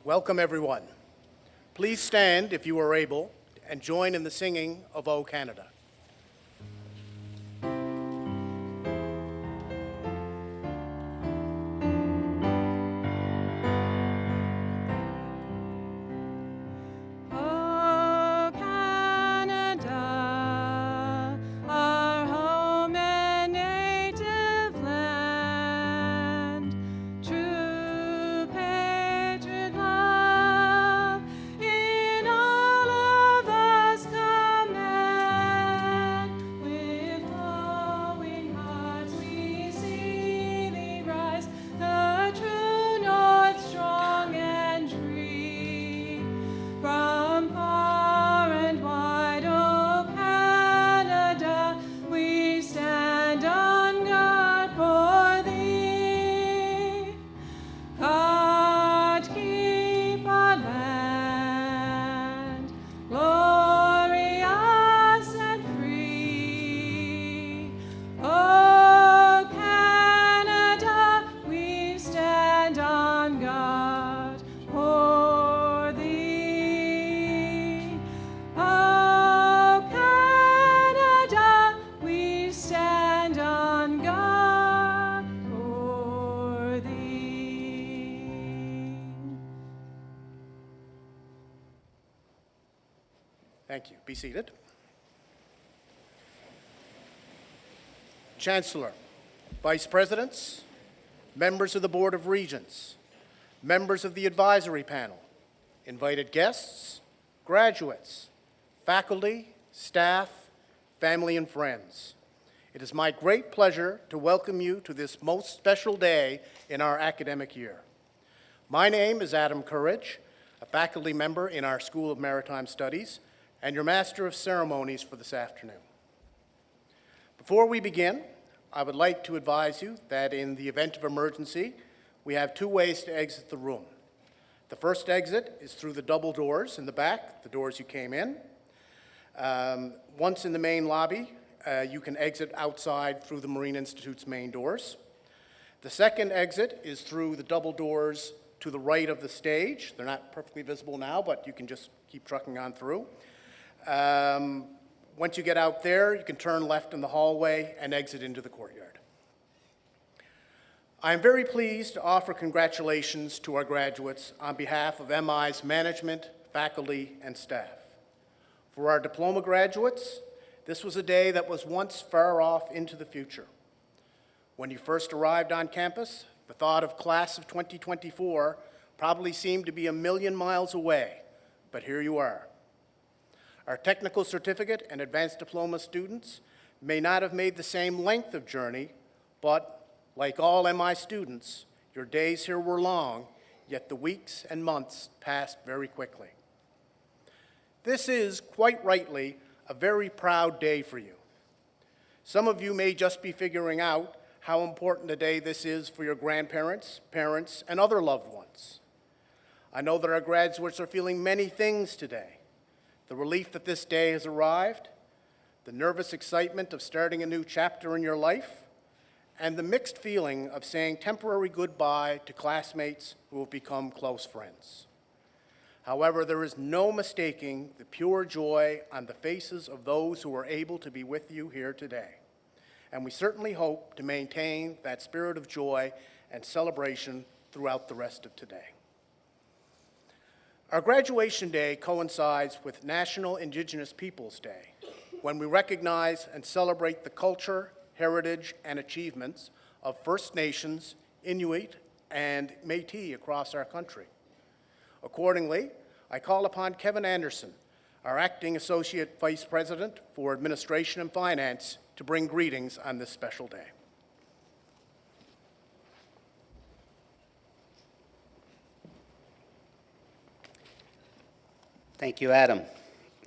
Welcome, everyone. Please stand, if you are able, and join in the singing of O Canada. Thank you. Be seated. Chancellor, Vice Presidents, members of the Board of Regents, members of the advisory panel, invited guests, graduates, faculty, staff, family, and friends. It is my great pleasure to welcome you to this most special day in our academic year. My name is Adam Courage, a faculty member in our School of Maritime Studies, and your Master of Ceremonies for this afternoon. Before we begin, I would like to advise you that in the event of emergency, we have two ways to exit the room. The first exit is through the double doors in the back, the doors you came in. Once in the main lobby, you can exit outside through the Marine Institute's main doors. The second exit is through the double doors to the right of the stage. They're not perfectly visible now, but you can just keep trucking on through. Once you get out there, you can turn left in the hallway and exit into the courtyard. I am very pleased to offer congratulations to our graduates on behalf of MI's management, faculty, and staff. For our diploma graduates, this was a day that was once far off into the future. When you first arrived on campus, the thought of class of 2024 probably seemed to be a million miles away, but here you are. Our technical certificate and advanced diploma students may not have made the same length of journey, but like all MI students, your days here were long, yet the weeks and months passed very quickly. This is, quite rightly, a very proud day for you. Some of you may just be figuring out how important a day this is for your grandparents, parents, and other loved ones. I know that our graduates are feeling many things today. The relief that this day has arrived, the nervous excitement of starting a new chapter in your life, and the mixed feeling of saying temporary goodbye to classmates who have become close friends. However, there is no mistaking the pure joy on the faces of those who are able to be with you here today. And we certainly hope to maintain that spirit of joy and celebration throughout the rest of today. Our graduation day coincides with National Indigenous Peoples Day, when we recognize and celebrate the culture, heritage, and achievements of First Nations, Inuit, and Métis across our country. Accordingly, I call upon Kevin Anderson, our Acting Associate Vice President for Administration and Finance, to bring greetings on this special day. Thank you, Adam.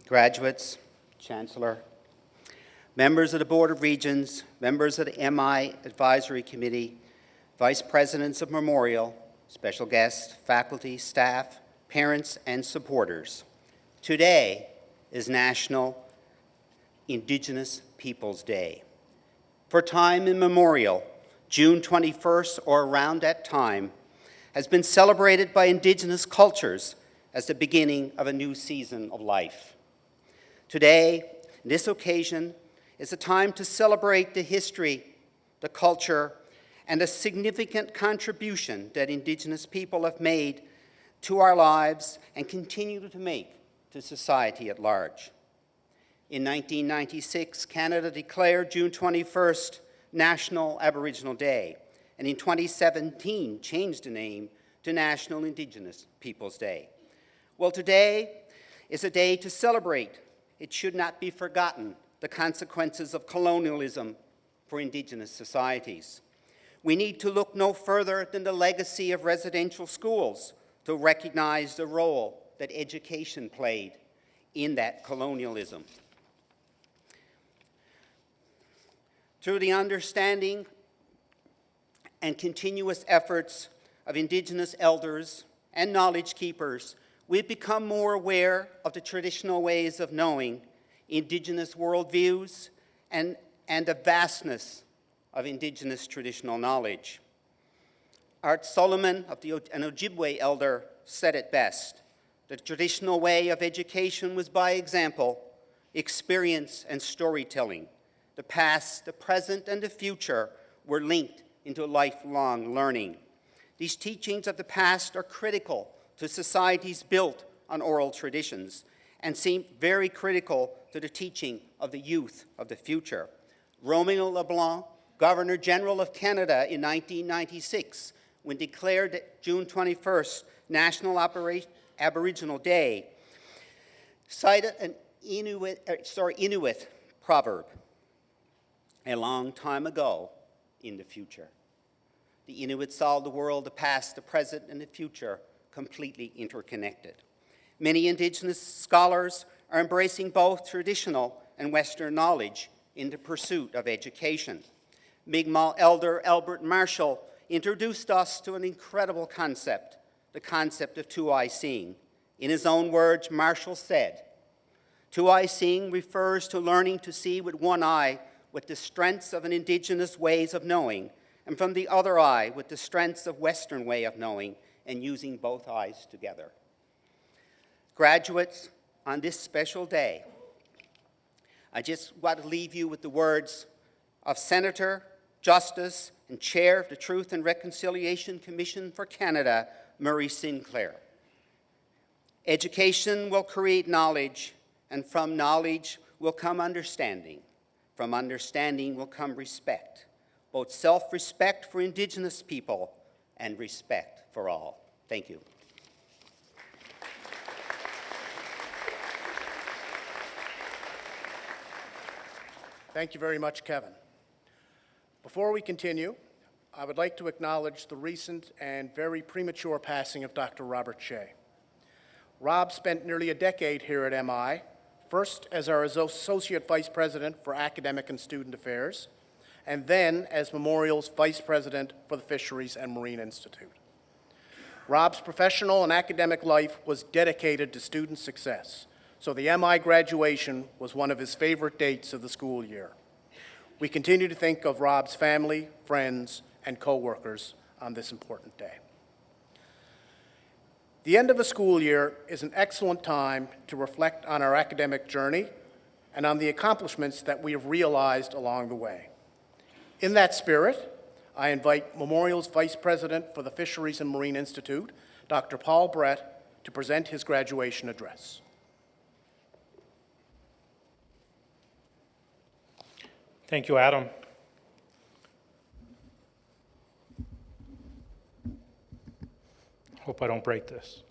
Graduates, Chancellor, members of the Board of Regents, members of the MI Advisory Committee, Vice Presidents of Memorial, special guests, faculty, staff, parents, and supporters. Today is National Indigenous Peoples Day. For time immemorial, June 21st or around that time, has been celebrated by Indigenous cultures as the beginning of a new season of life. Today, this occasion is a time to celebrate the history, the culture, and the significant contribution that Indigenous people have made to our lives and continue to make to society at large. In 1996, Canada declared June 21st National Aboriginal Day, and in 2017 changed the name to National Indigenous Peoples Day. Well, today is a day to celebrate. It should not be forgotten the consequences of colonialism for Indigenous societies. We need to look no further than the legacy of residential schools to recognize the role that education played in that colonialism. Through the understanding and continuous efforts of Indigenous elders and knowledge keepers, we've become more aware of the traditional ways of knowing, Indigenous worldviews, and the vastness of Indigenous traditional knowledge. Art Solomon, an Ojibwe elder, said it best: the traditional way of education was by example, experience, and storytelling. The past, the present, and the future were linked into lifelong learning. These teachings of the past are critical to societies built on oral traditions and seem very critical to the teaching of the youth of the future. Romuald LeBlanc, Governor General of Canada in 1996, when declared June 21st National Aboriginal Day, cited an Inuit proverb: a long time ago in the future. The Inuit saw the world, the past, the present, and the future completely interconnected. Many Indigenous scholars are embracing both traditional and Western knowledge in the pursuit of education. Mi'kmaq elder Albert Marshall introduced us to an incredible concept, the concept of two-eye seeing. In his own words, Marshall said, "Two-eye seeing refers to learning to see with one eye with the strengths of an Indigenous ways of knowing, and from the other eye with the strengths of Western way of knowing, and using both eyes together." Graduates, on this special day, I just want to leave you with the words of Senator, Justice, and Chair of the Truth and Reconciliation Commission for Canada, Murray Sinclair. Education will create knowledge, and from knowledge will come understanding. From understanding will come respect, both self-respect for Indigenous people and respect for all. Thank you. Thank you very much, Kevin. Before we continue, I would like to acknowledge the recent and very premature passing of Dr. Robert Shea. Rob spent nearly a decade here at MI, first as our Associate Vice President for Academic and Student Affairs, and then as Memorial's Vice President for the Fisheries and Marine Institute. Rob's professional and academic life was dedicated to student success, so the MI graduation was one of his favorite dates of the school year. We continue to think of Rob's family, friends, and co-workers on this important day. The end of a school year is an excellent time to reflect on our academic journey and on the accomplishments that we have realized along the way. In that spirit, I invite Memorial's Vice President for the Fisheries and Marine Institute, Dr. Paul Brett, to present his graduation address. Thank you, Adam. Hope I don't break this.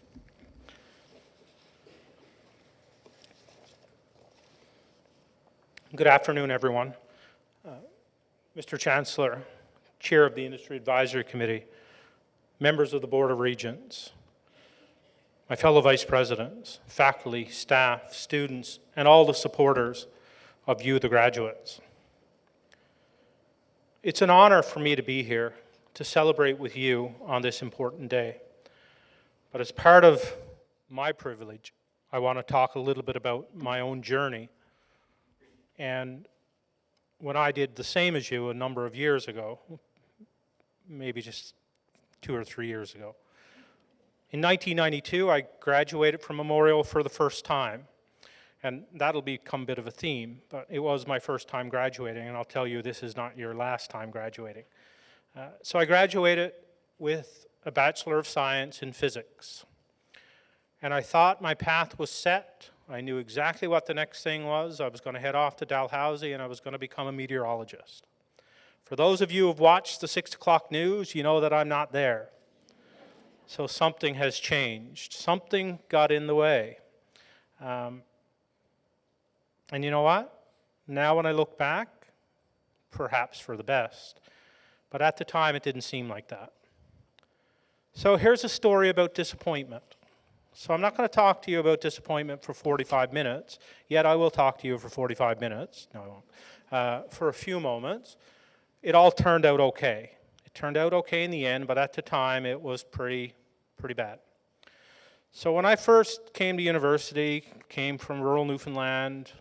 Good afternoon, everyone. Mr. Chancellor, Chair of the Industry Advisory Committee, members of the Board of Regents, my fellow Vice Presidents, faculty, staff, students, and all the supporters of you, the graduates. It's an honor for me to be here to celebrate with you on this important day. But as part of my privilege, I want to talk a little bit about my own journey. And when I did the same as you a number of years ago, maybe just 2 or 3 years ago, In 1992, I graduated from Memorial for the first time. And that'll become a bit of a theme, but it was my first time graduating, and I'll tell you, this is not your last time graduating. So I graduated with a Bachelor of Science in Physics. And I thought my path was set. I knew exactly what the next thing was. I was going to head off to Dalhousie, and I was going to become a meteorologist. For those of you who have watched the 6 o'clock news, you know that I'm not there. So something has changed. Something got in the way. And you know what? Now when I look back, perhaps for the best. But at the time, it didn't seem like that. So here's a story about disappointment. So I'm not going to talk to you about disappointment for 45 minutes, yet I will talk to you for 45 minutes. No, I won't. For a few moments. It all turned out okay. It turned out okay in the end, but at the time, it was pretty bad. So when I first came to university, came from rural Newfoundland,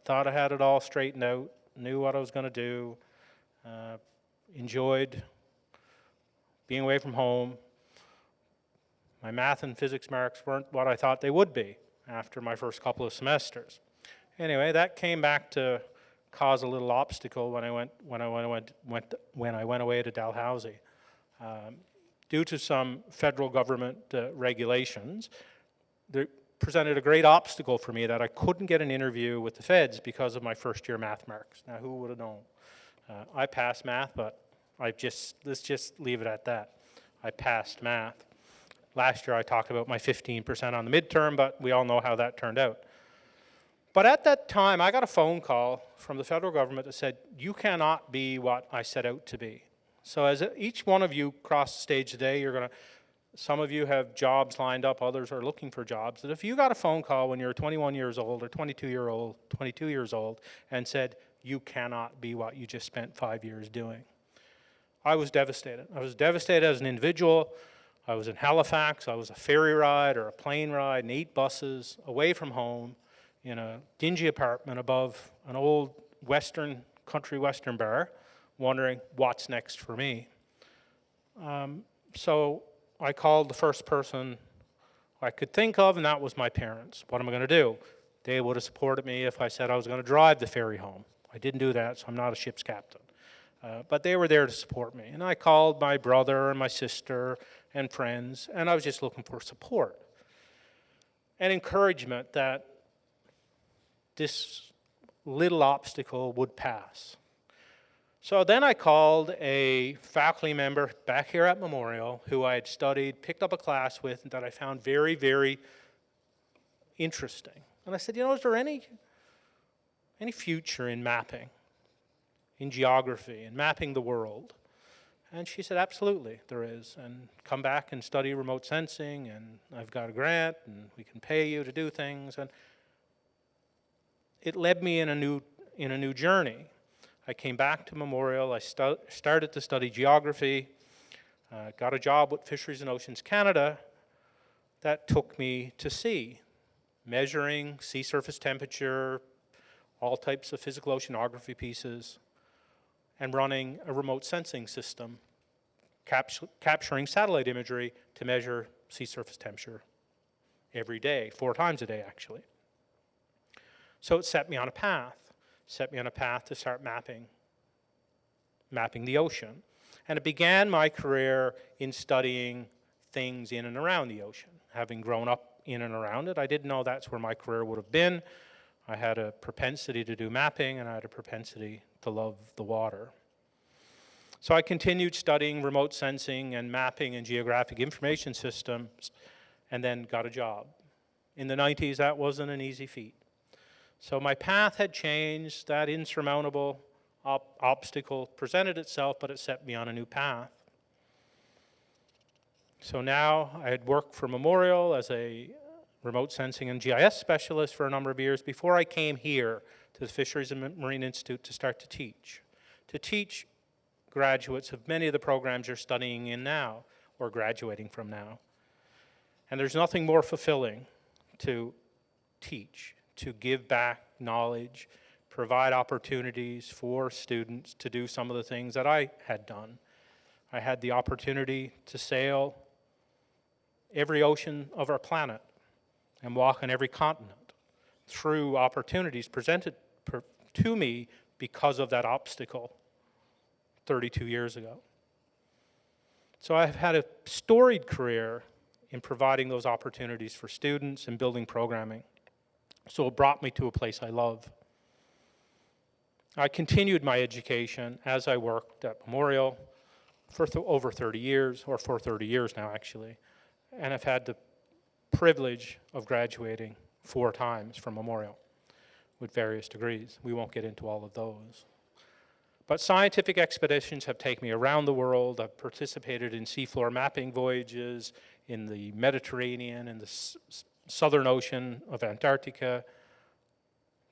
thought I had it all straightened out, knew what I was going to do, enjoyed being away from home. My math and physics marks weren't what I thought they would be after my first couple of semesters. Anyway, that came back to cause a little obstacle when I went away to Dalhousie. Due to some federal government regulations, there presented a great obstacle for me that I couldn't get an interview with the feds because of my first year math marks. Now, who would have known? I passed math, but let's just leave it at that. I passed math. Last year I talked about my 15% on the midterm, but we all know how that turned out. But at that time, I got a phone call from the federal government that said, you cannot be what I set out to be. So as each one of you cross the stage today, some of you have jobs lined up, others are looking for jobs. That if you got a phone call when you're 21 years old or 22 years old and said, you cannot be what you just spent 5 years doing. I was devastated. I was devastated as an individual. I was in Halifax. I was a ferry ride or a plane ride and 8 buses away from home in a dingy apartment above an old country western bar, wondering what's next for me. So I called the first person I could think of, and that was my parents. What am I going to do? They would have supported me if I said I was going to drive the ferry home. I didn't do that, so I'm not a ship's captain. But they were there to support me. And I called my brother and my sister and friends, and I was just looking for support and encouragement that this little obstacle would pass. So then I called a faculty member back here at Memorial who I had studied, picked up a class with, and that I found very, very interesting. And I said, is there any future in mapping, in geography, in mapping the world? And she said, absolutely, there is. And come back and study remote sensing, and I've got a grant, and we can pay you to do things. And it led me in a new journey. I came back to Memorial. I started to study geography, got a job with Fisheries and Oceans Canada that took me to sea, measuring sea surface temperature, all types of physical oceanography pieces, and running a remote sensing system, capturing satellite imagery to measure sea surface temperature every day, 4 times a day actually. So it set me on a path to start mapping the ocean. And it began my career in studying things in and around the ocean. Having grown up in and around it, I didn't know that's where my career would have been. I had a propensity to do mapping, and I had a propensity to love the water. So I continued studying remote sensing and mapping and geographic information systems, and then got a job. In the 90s, that wasn't an easy feat. So my path had changed. That insurmountable obstacle presented itself, but it set me on a new path. So now I had worked for Memorial as a remote sensing and GIS specialist for a number of years before I came here to the Fisheries and Marine Institute to start to teach graduates of many of the programs you're studying in now or graduating from now. And there's nothing more fulfilling to teach, to give back knowledge, provide opportunities for students to do some of the things that I had done. I had the opportunity to sail every ocean of our planet and walk on every continent through opportunities presented to me because of that obstacle 32 years ago. So I've had a storied career in providing those opportunities for students and building programming. So it brought me to a place I love. I continued my education as I worked at Memorial for over 30 years, or for 30 years now actually, and I've had the privilege of graduating 4 times from Memorial with various degrees. We won't get into all of those. But scientific expeditions have taken me around the world. I've participated in seafloor mapping voyages in the Mediterranean and the Southern Ocean of Antarctica,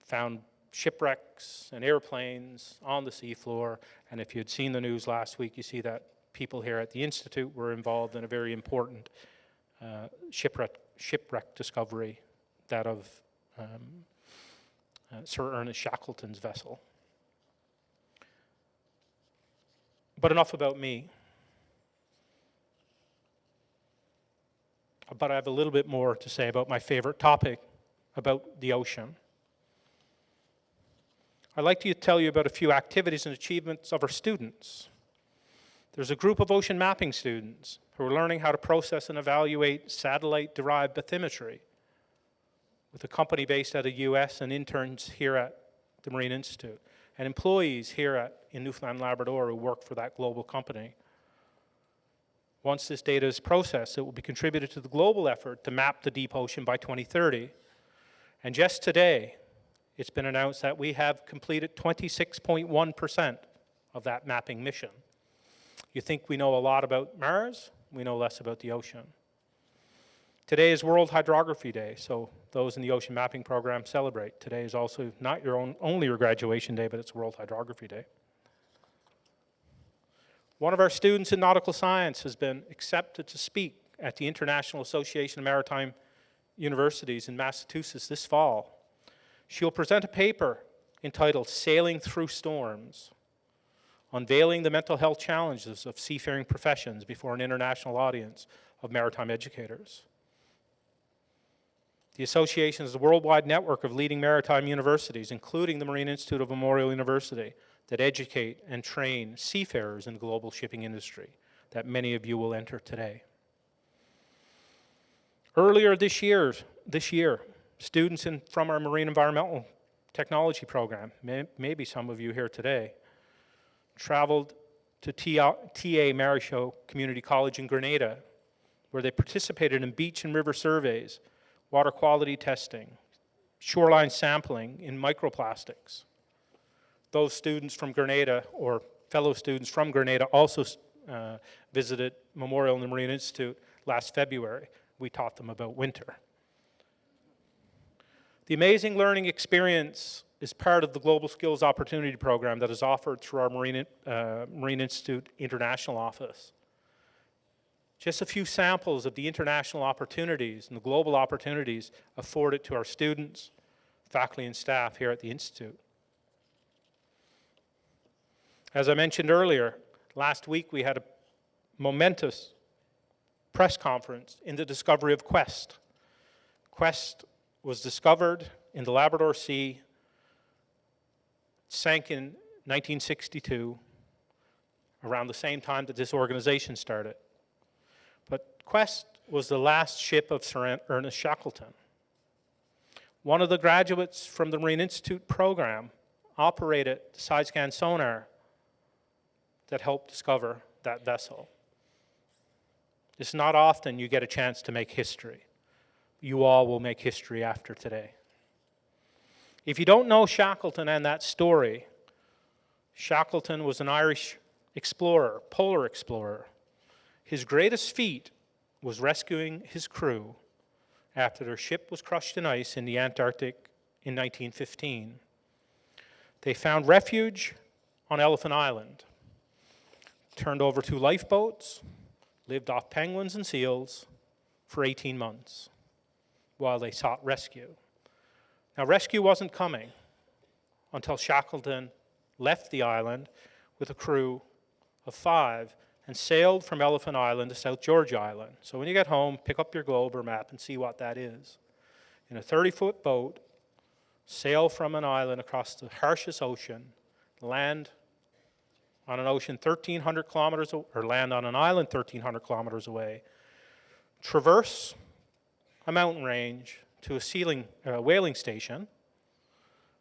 found shipwrecks and airplanes on the seafloor, and if you had seen the news last week, you see that people here at the Institute were involved in a very important shipwreck discovery, that of Sir Ernest Shackleton's vessel. But enough about me. But I have a little bit more to say about my favorite topic, about the ocean. I'd like to tell you about a few activities and achievements of our students. There's a group of ocean mapping students who are learning how to process and evaluate satellite-derived bathymetry with a company based out of the US and interns here at the Marine Institute, and employees here in Newfoundland and Labrador who work for that global company. Once this data is processed, it will be contributed to the global effort to map the deep ocean by 2030. And just today, it's been announced that we have completed 26.1% of that mapping mission. You think we know a lot about Mars? We know less about the ocean. Today is World Hydrography Day, so those in the ocean mapping program celebrate. Today is also not only your graduation day, but it's World Hydrography Day. One of our students in nautical science has been accepted to speak at the International Association of Maritime Universities in Massachusetts this fall. She'll present a paper entitled Sailing Through Storms, unveiling the mental health challenges of seafaring professions before an international audience of maritime educators. The association is a worldwide network of leading maritime universities, including the Marine Institute of Memorial University, that educate and train seafarers in the global shipping industry that many of you will enter today. Earlier this year, students from our Marine Environmental Technology program, maybe some of you here today, traveled to TA Marichaux Community College in Grenada, where they participated in beach and river surveys, water quality testing, shoreline sampling in microplastics. Those students from Grenada, or fellow students from Grenada, also visited Memorial and the Marine Institute last February. We taught them about winter. The Amazing Learning Experience is part of the Global Skills Opportunity Program that is offered through our Marine Institute International Office. Just a few samples of the international opportunities and the global opportunities afforded to our students, faculty, and staff here at the Institute. As I mentioned earlier, last week we had a momentous press conference in the discovery of Quest. Quest was discovered in the Labrador Sea, sank in 1962, around the same time that this organization started. But Quest was the last ship of Sir Ernest Shackleton. One of the graduates from the Marine Institute program operated the side scan sonar that helped discover that vessel. It's not often you get a chance to make history. You all will make history after today. If you don't know Shackleton and that story, Shackleton was an Irish explorer, polar explorer. His greatest feat was rescuing his crew after their ship was crushed in ice in the Antarctic in 1915. They found refuge on Elephant Island, turned over 2 lifeboats, lived off penguins and seals for 18 months while they sought rescue. Now, rescue wasn't coming until Shackleton left the island with a crew of 5 and sailed from Elephant Island to South George Island. So when you get home, pick up your globe or map and see what that is. In a 30-foot boat, sail from an island across the harshest ocean, land on an ocean 1,300 kilometers, or land on an island 1,300 kilometers away, traverse a mountain range to a whaling station,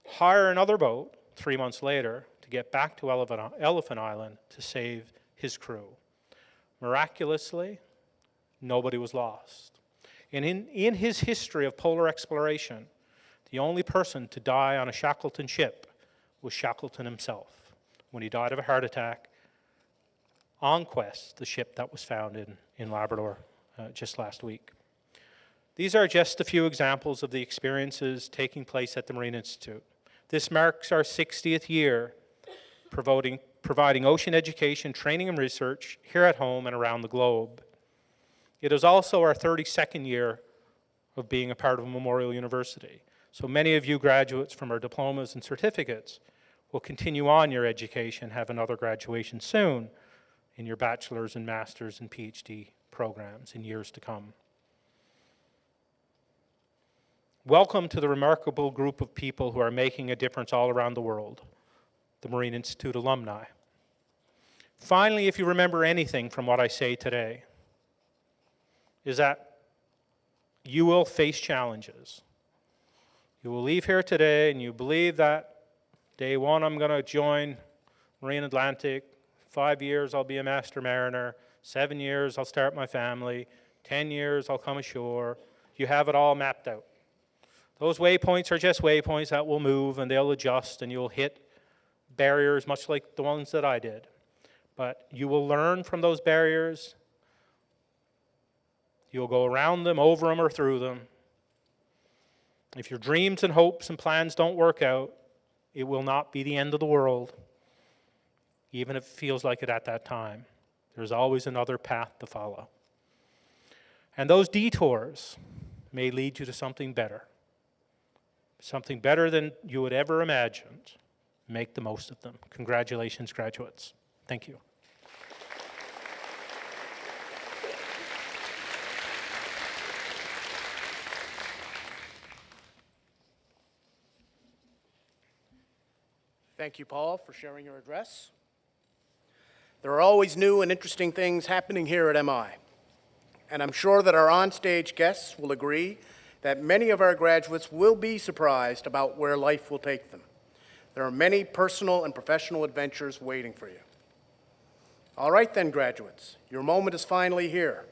hire another boat 3 months later to get back to Elephant Island to save his crew. Miraculously, nobody was lost. And in his history of polar exploration, the only person to die on a Shackleton ship was Shackleton himself, when he died of a heart attack on Quest, the ship that was found in Labrador just last week. These are just a few examples of the experiences taking place at the Marine Institute. This marks our 60th year providing ocean education, training, and research here at home and around the globe. It is also our 32nd year of being a part of Memorial University. So many of you graduates from our diplomas and certificates will continue on your education, have another graduation soon in your bachelor's and master's and PhD programs in years to come. Welcome to the remarkable group of people who are making a difference all around the world, the Marine Institute alumni. Finally, if you remember anything from what I say today, is that you will face challenges. You will leave here today and you believe that day one I'm going to join Marine Atlantic, 5 years I'll be a master mariner, 7 years I'll start my family, 10 years I'll come ashore. You have it all mapped out. Those waypoints are just waypoints that will move and they'll adjust and you'll hit barriers much like the ones that I did. But you will learn from those barriers. You'll go around them, over them, or through them. If your dreams and hopes and plans don't work out, it will not be the end of the world, even if it feels like it at that time. There's always another path to follow. And those detours may lead you to something better than you would ever imagined. Make the most of them. Congratulations, graduates. Thank you. Thank you, Paul, for sharing your address. There are always new and interesting things happening here at MI, and I'm sure that our onstage guests will agree that many of our graduates will be surprised about where life will take them. There are many personal and professional adventures waiting for you. All right then, graduates, your moment is finally here.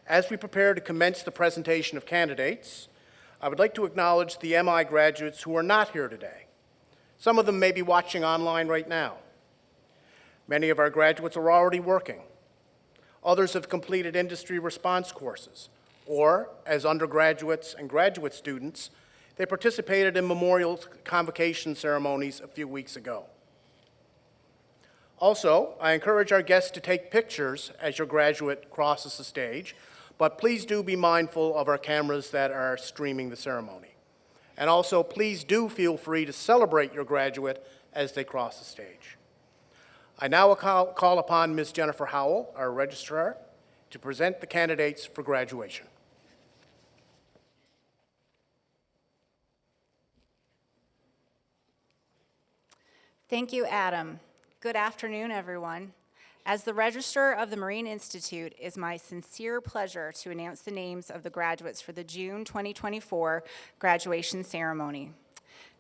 As we prepare to commence the presentation of candidates, I would like to acknowledge the MI graduates who are not here today. Some of them may be watching online right now. Many of our graduates are already working. Others have completed industry response courses, or as undergraduates and graduate students, they participated in memorial convocation ceremonies a few weeks ago. Also, I encourage our guests to take pictures as your graduate crosses the stage, but please do be mindful of our cameras that are streaming the ceremony. And also, please do feel free to celebrate your graduate as they cross the stage. I now call upon Ms. Jennifer Howell, our registrar, to present the candidates for graduation. Thank you, Adam. Good afternoon, everyone. As the Registrar of the Marine Institute, it is my sincere pleasure to announce the names of the graduates for the June 2024 graduation ceremony.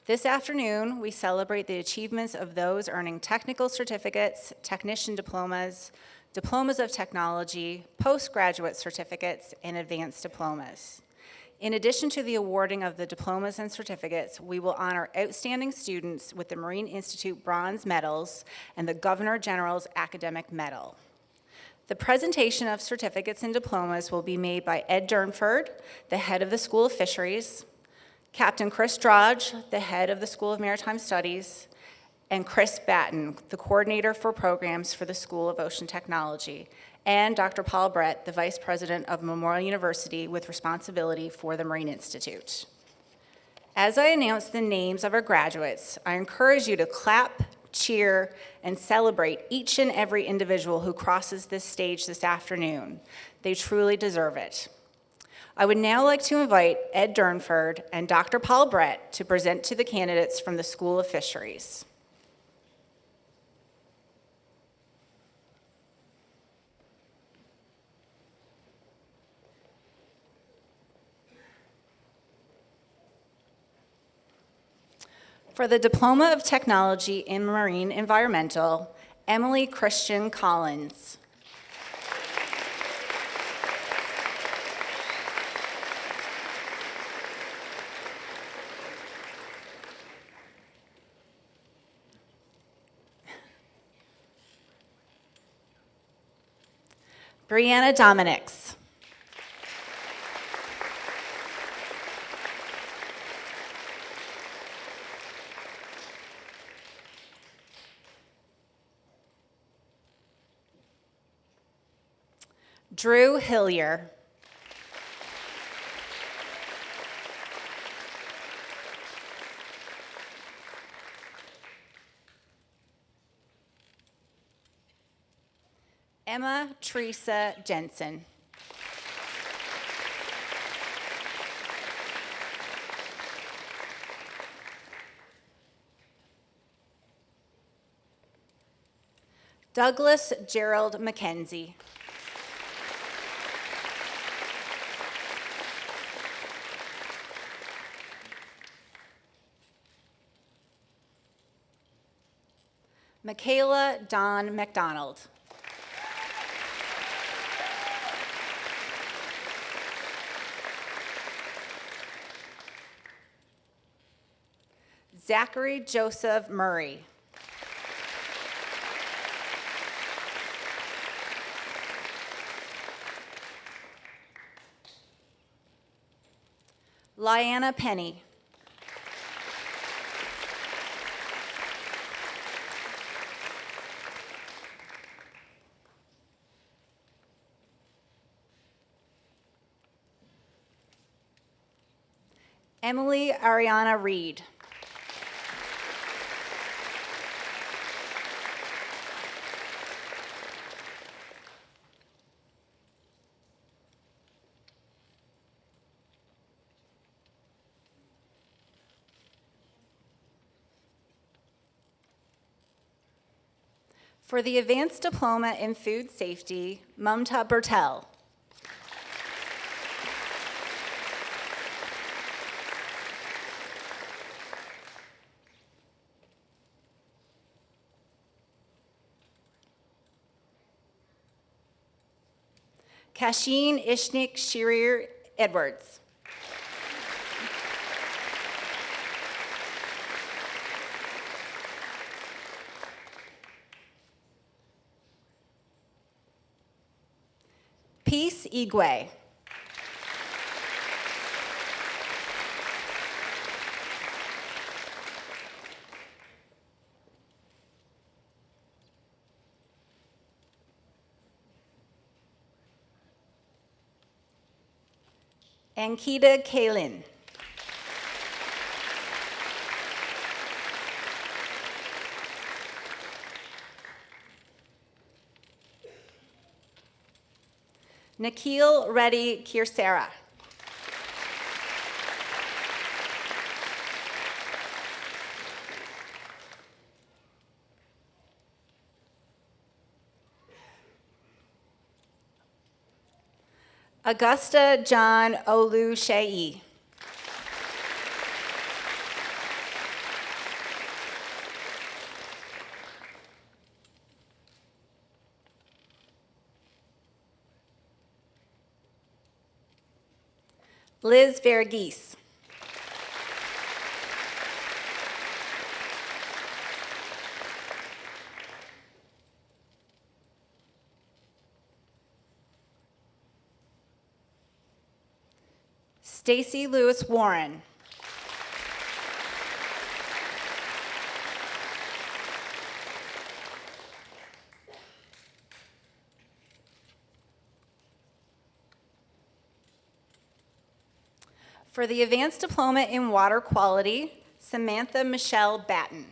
This afternoon, we celebrate the achievements of those earning technical certificates, technician diplomas, diplomas of technology, postgraduate certificates, and advanced diplomas. In addition to the awarding of the diplomas and certificates, we will honor outstanding students with the Marine Institute Bronze Medals and the Governor General's Academic Medal. The presentation of certificates and diplomas will be made by Ed Durnford, the head of the School of Fisheries, Captain Chris Drodge, the head of the School of Maritime Studies, and Chris Batten, the coordinator for programs for the School of Ocean Technology, and Dr. Paul Brett, the Vice President of Memorial University with responsibility for the Marine Institute. As I announce the names of our graduates, I encourage you to clap, cheer, and celebrate each and every individual who crosses this stage this afternoon. They truly deserve it. I would now like to invite Ed Durnford and Dr. Paul Brett to present to the candidates from the School of Fisheries. For the Diploma of Technology in Marine Environmental, Emily Christian Collins. Brianna Dominics. Drew Hillier. Emma Teresa Jensen. Douglas Gerald McKenzie. Michaela Dawn McDonald. Zachary Joseph Murray. Lyanna Penny. Emily Ariana Reed. For the Advanced Diploma in Food Safety, Mumta Bertel. Kasheen Ishnik Shirir Edwards. Peace Igwe. Ankita Kalin. Nikhil Reddy Kirsera. Augusta John Oluseyi. Liz Verghese. Stacy Lewis Warren. For the Advanced Diploma in Water Quality, Samantha Michelle Batten.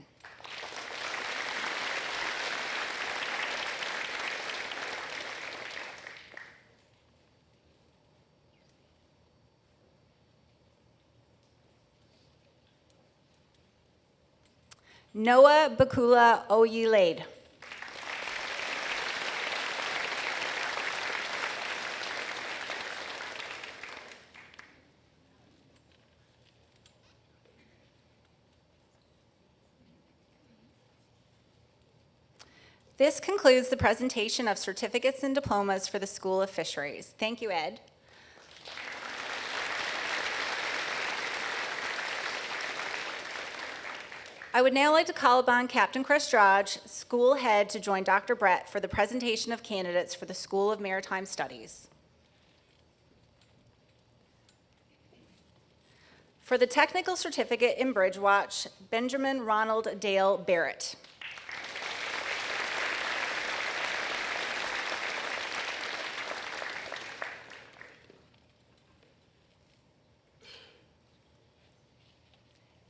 Noah Bakula Oyelade. This concludes the presentation of certificates and diplomas for the School of Fisheries. Thank you, Ed. I would now like to call upon Captain Chris Drodge, school head, to join Dr. Brett for the presentation of candidates for the School of Maritime Studies. For the technical certificate in Bridge Watch, Benjamin Ronald Dale Barrett.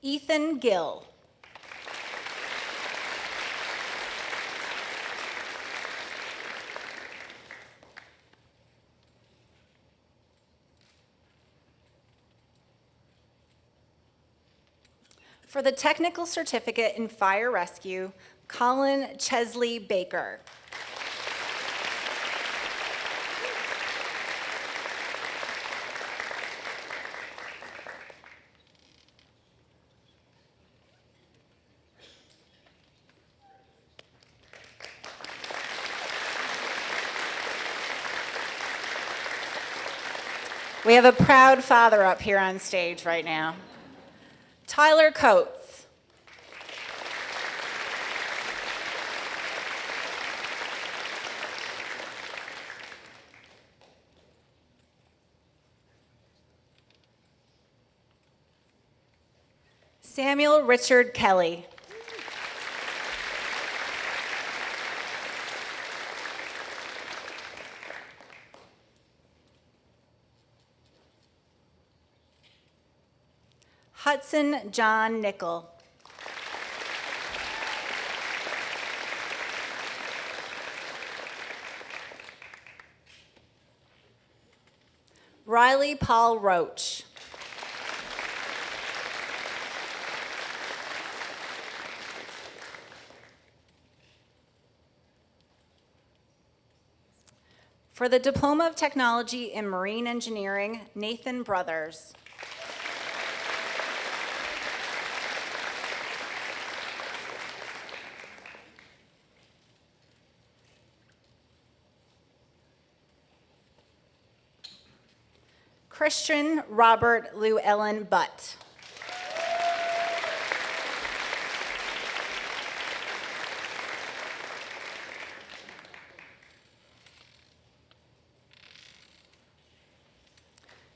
Ethan Gill. For the technical certificate in fire rescue, Colin Chesley Baker. We have a proud father up here on stage right now. Tyler Coates. Samuel Richard Kelly. Hudson John Nickel. Riley Paul Roach. For the Diploma of Technology in Marine Engineering, Nathan Brothers. Christian Robert Llewellyn Butt.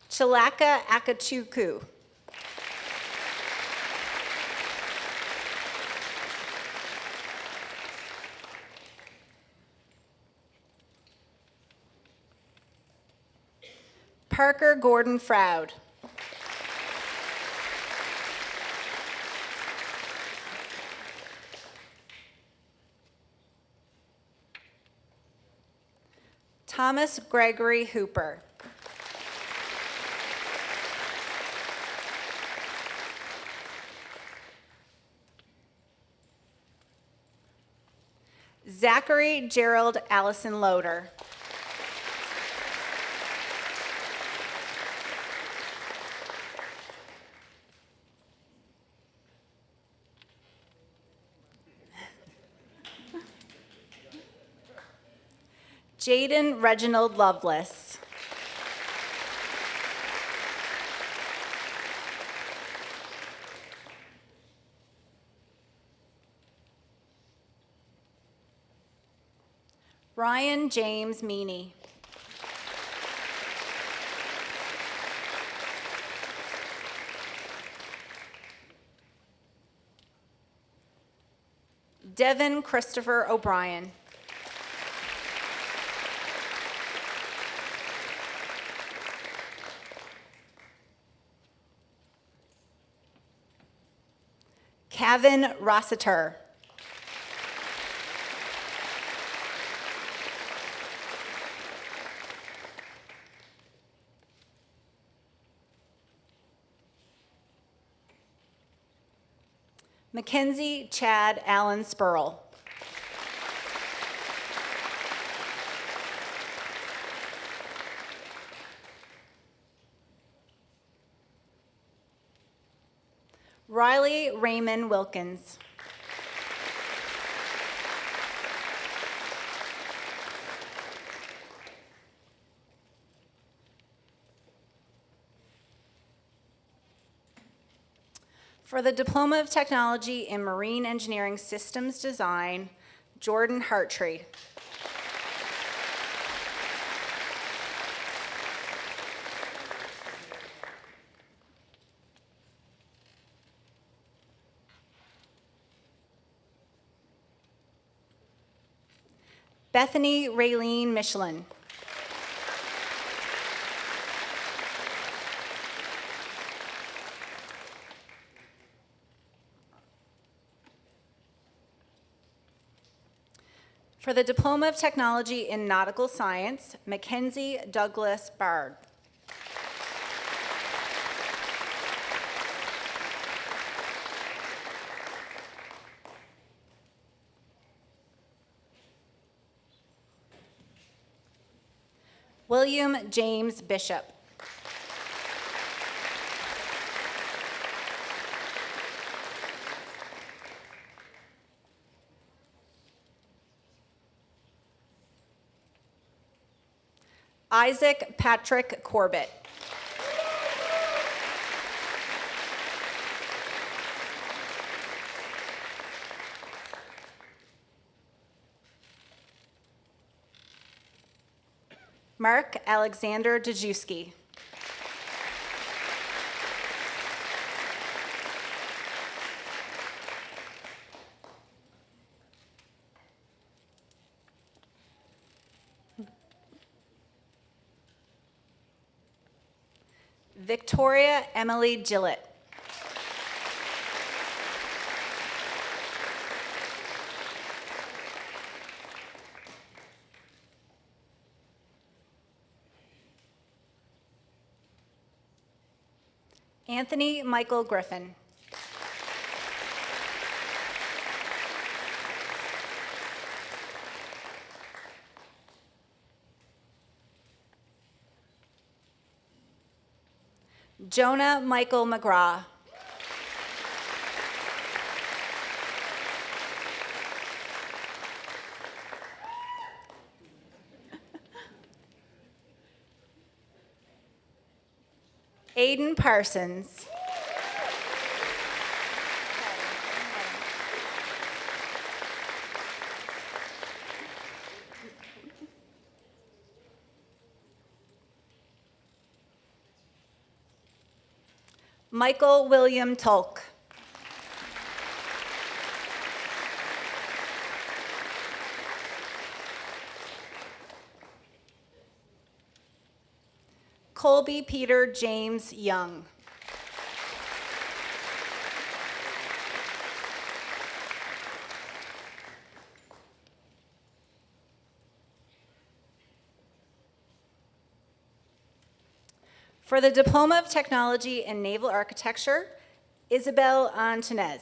Chilaka Akachuku. Parker Gordon Froud. Thomas Gregory Hooper. Zachary Gerald Allison Loader. Jaden Reginald Lovelace. Ryan James Meany. Devin Christopher O'Brien. Kevin Rossiter. Mackenzie Chad Allen Spurl. Riley Raymond Wilkins. For the Diploma of Technology in Marine Engineering Systems Design, Jordan Hartree. Bethany Raylene Michelin. For the Diploma of Technology in Nautical Science, Mackenzie Douglas Bard. William James Bishop. Isaac Patrick Corbett. Mark Alexander Dejewski. Victoria Emily Gillett. Anthony Michael Griffin. Jonah Michael McGraw. Aiden Parsons. Michael William Tulk. Colby Peter James Young. For the Diploma of Technology in Naval Architecture, Isabel Antonez.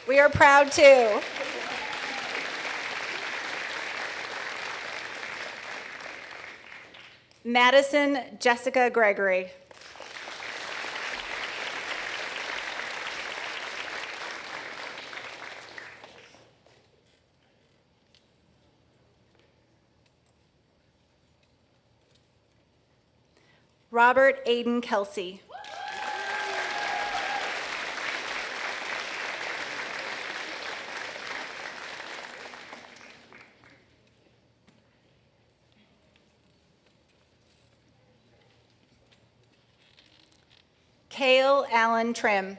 We are proud too. Madison Jessica Gregory. Robert Aiden Kelsey. Cale Allen Trim.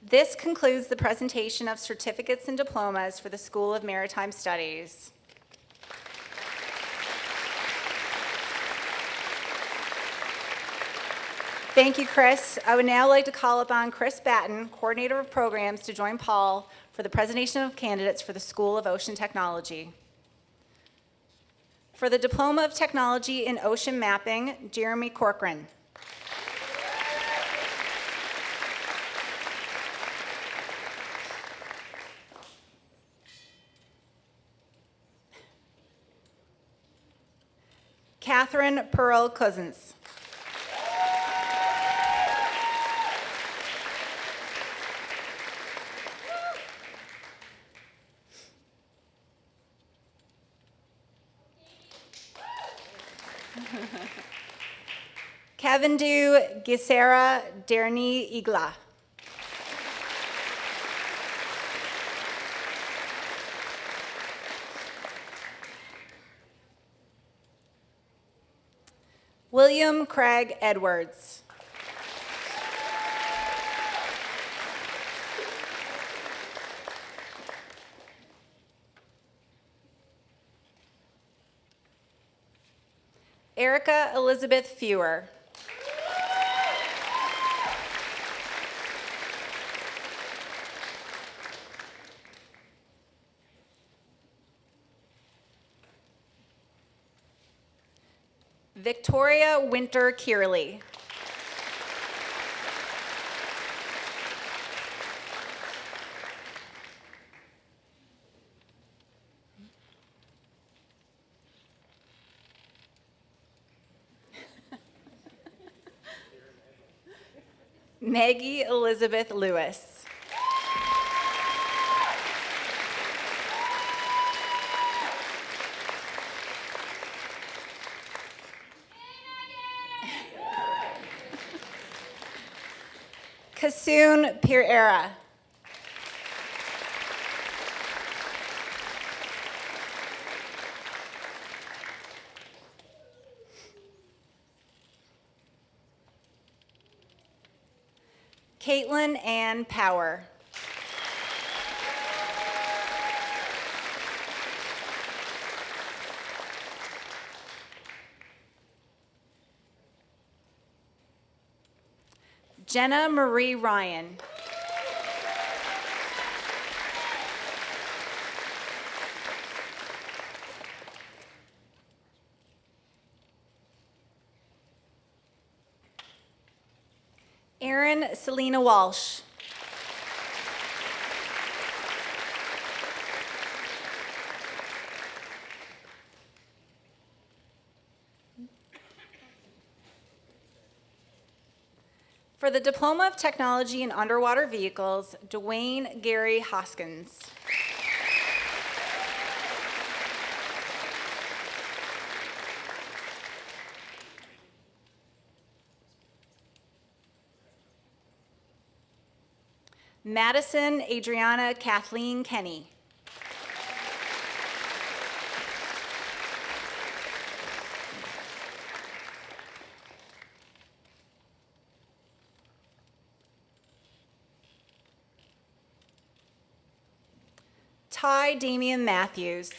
This concludes the presentation of certificates and diplomas for the School of Maritime Studies. Thank you, Chris. I would now like to call upon Chris Batten, Coordinator of Programs, to join Paul for the presentation of candidates for the School of Ocean Technology. For the Diploma of Technology in Ocean Mapping, Jeremy Corcoran. Catherine Pearl Cousins. Kavindu Gisera Derni Igla. William Craig Edwards. Erica Elizabeth Fewer. Victoria Winter Kierley. Maggie Elizabeth Lewis. Kasoon Pereira. Caitlin Ann Power. Jenna Marie Ryan. Erin Selena Walsh. For the Diploma of Technology in Underwater Vehicles, Dwayne Gary Hoskins. Madison Adriana Kathleen Kenny. Ty Damian Matthews.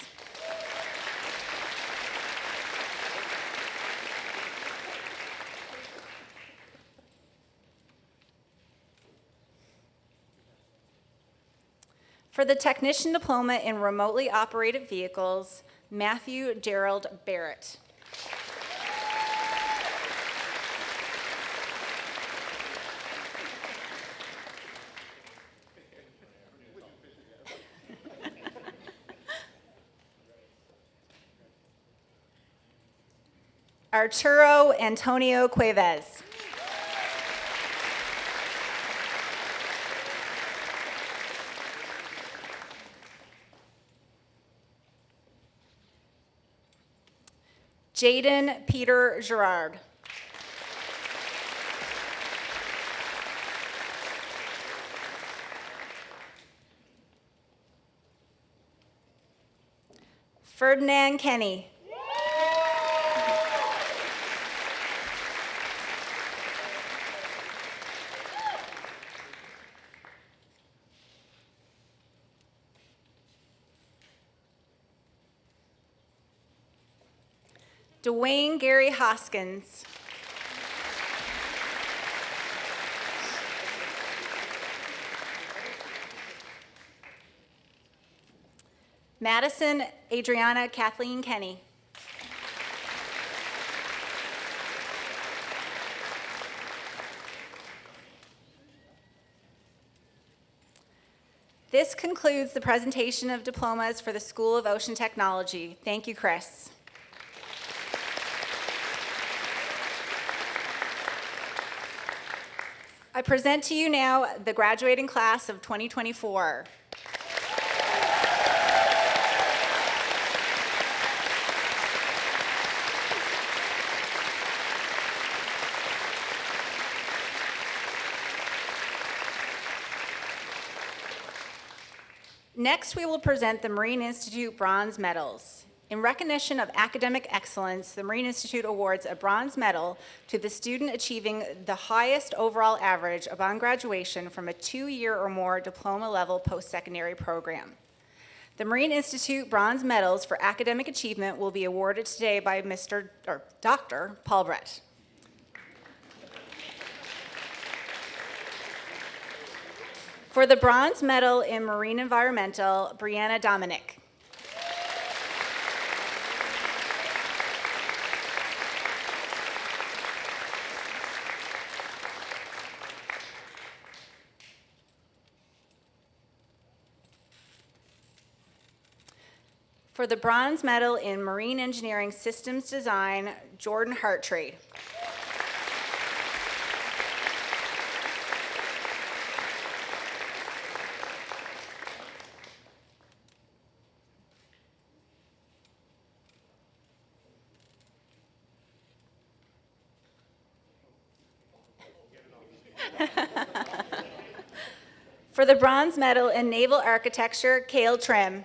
For the Technician Diploma in Remotely Operated Vehicles, Matthew Gerald Barrett. Arturo Antonio Cuevas. Jaden Peter Gerard. Ferdinand Kenny. Dwayne Gary Hoskins. Madison Adriana Kathleen Kenny. This concludes the presentation of diplomas for the School of Ocean Technology. Thank you, Chris. I present to you now the graduating class of 2024. Next, we will present the Marine Institute Bronze Medals. In recognition of academic excellence, the Marine Institute awards a bronze medal to the student achieving the highest overall average upon graduation from a 2-year or more diploma-level post-secondary program. The Marine Institute Bronze Medals for academic achievement will be awarded today by Dr. Paul Brett. For the bronze medal in marine environmental, Brianna Dominic. For the bronze medal in marine engineering systems design, Jordan Hartree. For the bronze medal in naval architecture, Cale Trim.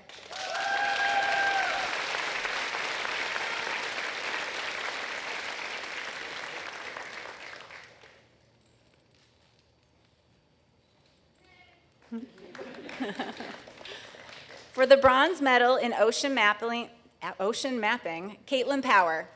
For the bronze medal in ocean mapping, Caitlin Power.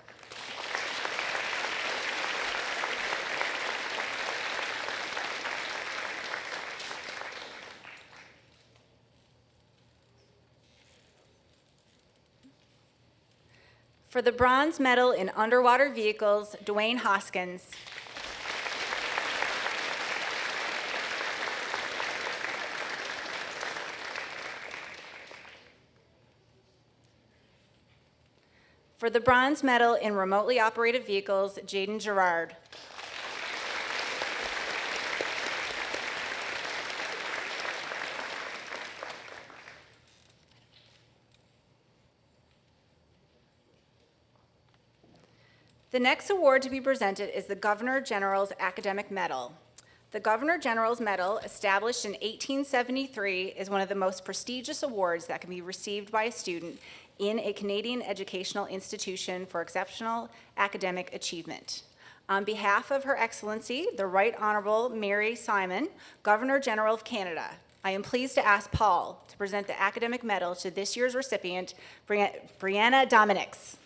For the bronze medal in underwater vehicles, Dwayne Hoskins. For the bronze medal in remotely operated vehicles, Jaden Gerard. The next award to be presented is the Governor General's Academic Medal. The Governor General's Medal, established in 1873, is one of the most prestigious awards that can be received by a student in a Canadian educational institution for exceptional academic achievement. On behalf of Her Excellency, the Right Honorable Mary Simon, Governor General of Canada, I am pleased to ask Paul to present the academic medal to this year's recipient, Brianna Dominics.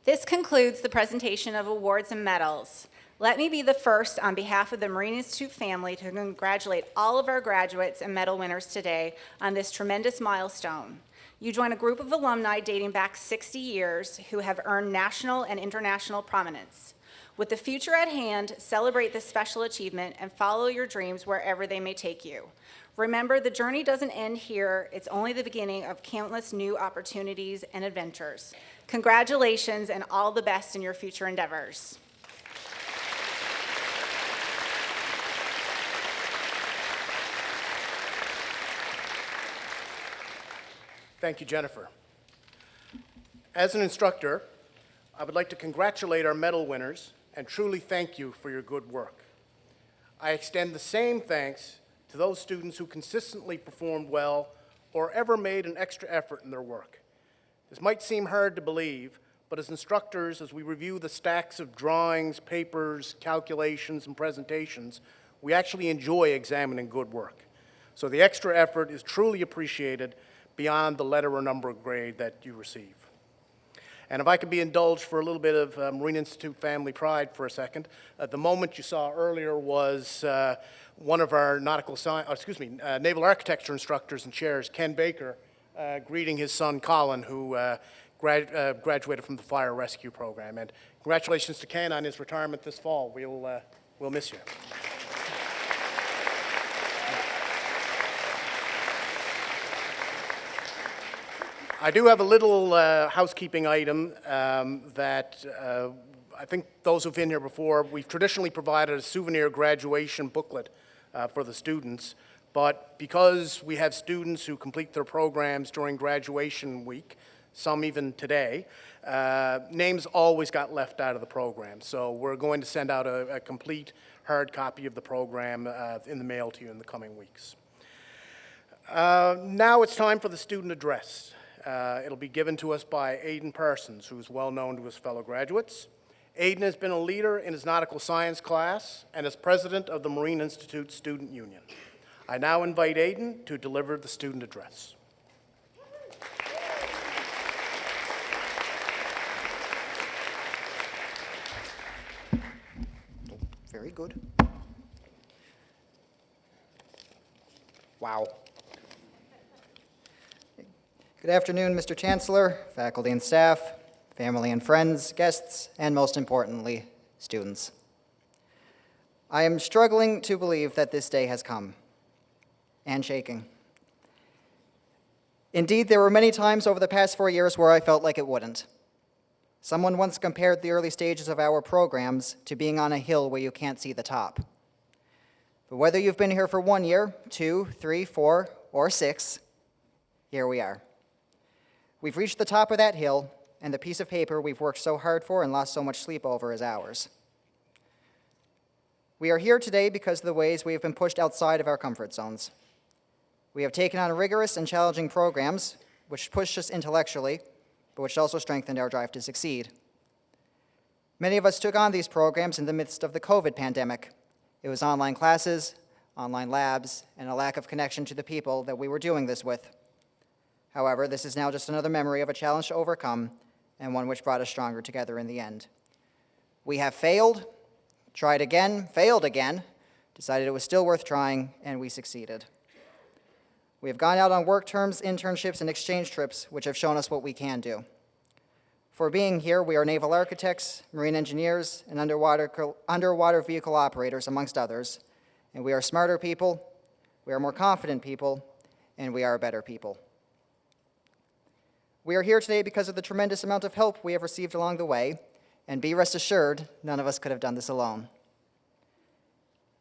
This concludes the presentation of awards and medals. Let me be the first on behalf of the Marine Institute family to congratulate all of our graduates and medal winners today on this tremendous milestone. You join a group of alumni dating back 60 years who have earned national and international prominence. With the future at hand, celebrate this special achievement and follow your dreams wherever they may take you. Remember, the journey doesn't end here. It's only the beginning of countless new opportunities and adventures. Congratulations and all the best in your future endeavors. Thank you, Jennifer. As an instructor, I would like to congratulate our medal winners and truly thank you for your good work. I extend the same thanks to those students who consistently performed well or ever made an extra effort in their work. This might seem hard to believe, but as instructors, as we review the stacks of drawings, papers, calculations, and presentations, we actually enjoy examining good work. So the extra effort is truly appreciated beyond the letter or number grade that you receive. And if I could be indulged for a little bit of Marine Institute family pride for a second, the moment you saw earlier was one of our naval architecture instructors and chairs, Ken Baker, greeting his son Colin, who graduated from the fire rescue program. And congratulations to Ken on his retirement this fall. We'll miss you. I do have a little housekeeping item that I think those who've been here before, we've traditionally provided a souvenir graduation booklet for the students, but because we have students who complete their programs during graduation week, some even today, names always got left out of the program. So we're going to send out a complete hard copy of the program in the mail to you in the coming weeks. Now it's time for the student address. It'll be given to us by Aidan Parsons, who's well known to his fellow graduates. Aidan has been a leader in his nautical science class and is president of the Marine Institute Student Union. I now invite Aidan to deliver the student address. Very good. Wow. Good afternoon, Mr. Chancellor, faculty and staff, family and friends, guests, and most importantly, students. I am struggling to believe that this day has come, and shaking. Indeed, there were many times over the past 4 years where I felt like it wouldn't. Someone once compared the early stages of our programs to being on a hill where you can't see the top. But whether you've been here for 1 year, 2, 3, 4, or 6, here we are. We've reached the top of that hill, and the piece of paper we've worked so hard for and lost so much sleep over is ours. We are here today because of the ways we have been pushed outside of our comfort zones. We have taken on rigorous and challenging programs, which pushed us intellectually, but which also strengthened our drive to succeed. Many of us took on these programs in the midst of the COVID pandemic. It was online classes, online labs, and a lack of connection to the people that we were doing this with. However, this is now just another memory of a challenge to overcome and one which brought us stronger together in the end. We have failed, tried again, failed again, decided it was still worth trying, and we succeeded. We have gone out on work terms, internships, and exchange trips, which have shown us what we can do. For being here, we are naval architects, marine engineers, and underwater vehicle operators, amongst others, and we are smarter people, we are more confident people, and we are better people. We are here today because of the tremendous amount of help we have received along the way, and be rest assured, none of us could have done this alone.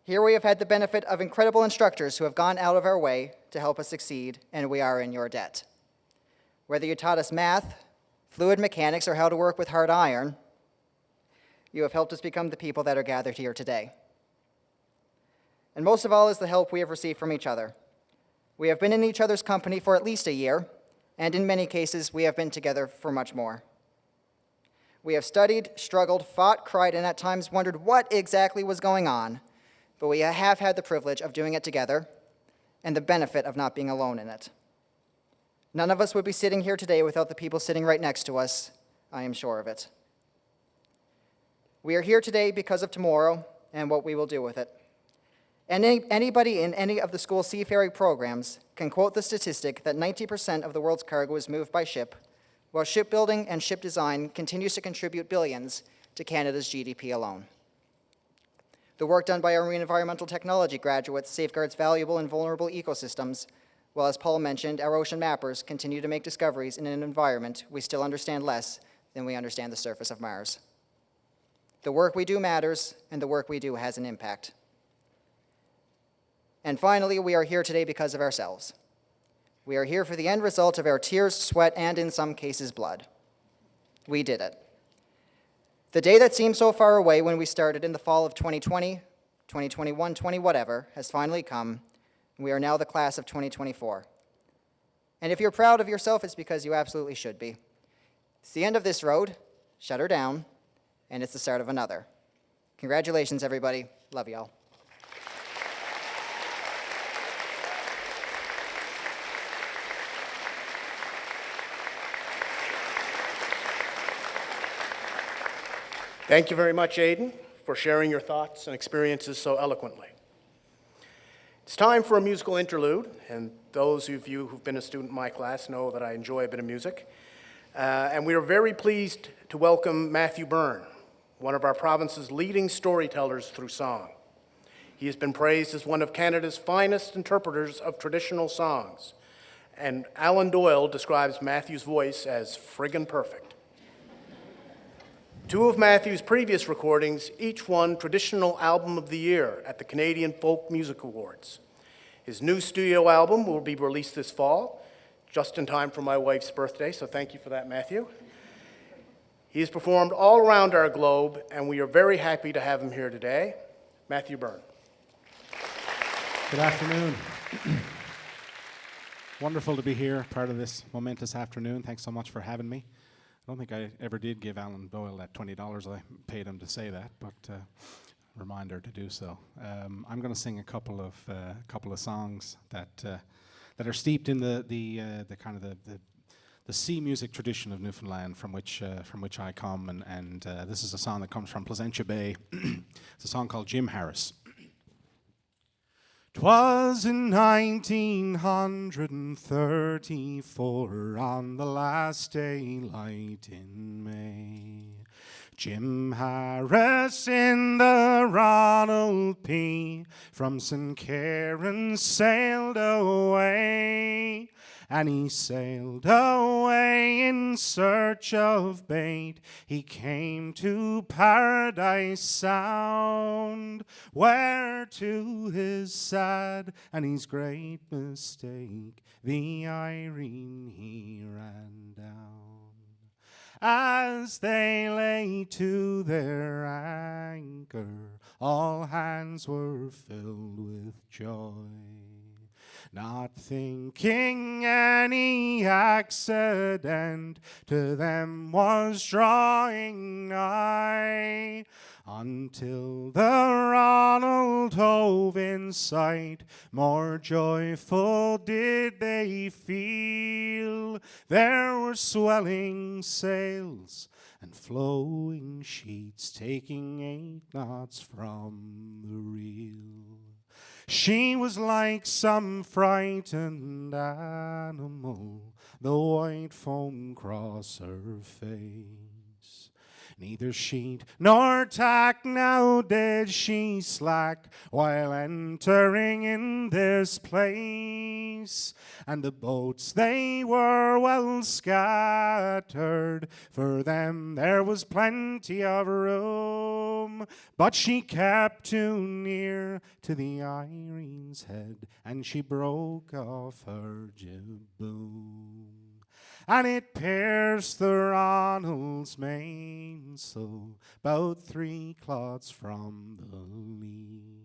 Here we have had the benefit of incredible instructors who have gone out of our way to help us succeed, and we are in your debt. Whether you taught us math, fluid mechanics, or how to work with hard iron, you have helped us become the people that are gathered here today. And most of all is the help we have received from each other. We have been in each other's company for at least a year, and in many cases, we have been together for much more. We have studied, struggled, fought, cried, and at times wondered what exactly was going on, but we have had the privilege of doing it together and the benefit of not being alone in it. None of us would be sitting here today without the people sitting right next to us, I am sure of it. We are here today because of tomorrow and what we will do with it. And anybody in any of the school's seafaring programs can quote the statistic that 90% of the world's cargo is moved by ship, while shipbuilding and ship design continues to contribute billions to Canada's GDP alone. The work done by our marine environmental technology graduates safeguards valuable and vulnerable ecosystems, while, as Paul mentioned, our ocean mappers continue to make discoveries in an environment we still understand less than we understand the surface of Mars. The work we do matters, and the work we do has an impact. And finally, we are here today because of ourselves. We are here for the end result of our tears, sweat, and in some cases, blood. We did it. The day that seemed so far away when we started in the fall of 2020, 2021, 20 whatever, has finally come, and we are now the class of 2024. And if you're proud of yourself, it's because you absolutely should be. It's the end of this road, shut her down, and it's the start of another. Congratulations, everybody. Love y'all. Thank you very much, Aidan, for sharing your thoughts and experiences so eloquently. It's time for a musical interlude, and those of you who've been a student in my class know that I enjoy a bit of music. And we are very pleased to welcome Matthew Byrne, one of our province's leading storytellers through song. He has been praised as one of Canada's finest interpreters of traditional songs, and Alan Doyle describes Matthew's voice as friggin' perfect. Two of Matthew's previous recordings each won Traditional Album of the Year at the Canadian Folk Music Awards. His new studio album will be released this fall, just in time for my wife's birthday, so thank you for that, Matthew. He has performed all around our globe, and we are very happy to have him here today. Matthew Byrne. Good afternoon. Wonderful to be here, part of this momentous afternoon. Thanks so much for having me. I don't think I ever did give Alan Doyle that $20 I paid him to say that, but reminder to do so. I'm going to sing a couple of songs that are steeped in the kind of the sea music tradition of Newfoundland, from which I come, and this is a song that comes from Placentia Bay. It's a song called Jim Harris. 'Twas in 1934, on the last daylight in May, Jim Harris in the Ronald P. from St. Kieran sailed away. And he sailed away in search of bait. He came to Paradise Sound, where to his sad and his great mistake, the Irene he ran down. As they lay to their anchor, all hands were filled with joy, not thinking any accident to them was drawing nigh, until the Ronald hove in sight. More joyful did they feel. There were swelling sails and flowing sheets, taking 8 knots from the reel. She was like some frightened animal, the white foam cross her face. Neither sheet nor tack now did she slack while entering in this place. And the boats, they were well scattered, for them there was plenty of room. But she kept too near to the Irene's head, and she broke off her jibboom. And it pierced the Ronald's mainsail, 'bout 3 clods from the lee.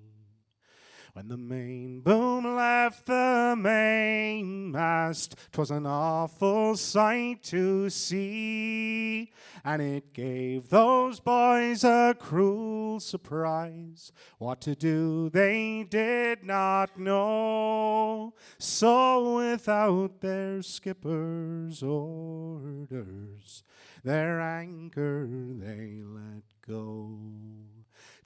When the main boom left the mainmast, 'twas an awful sight to see, and it gave those boys a cruel surprise. What to do they did not know, so without their skipper's orders, their anchor they let go.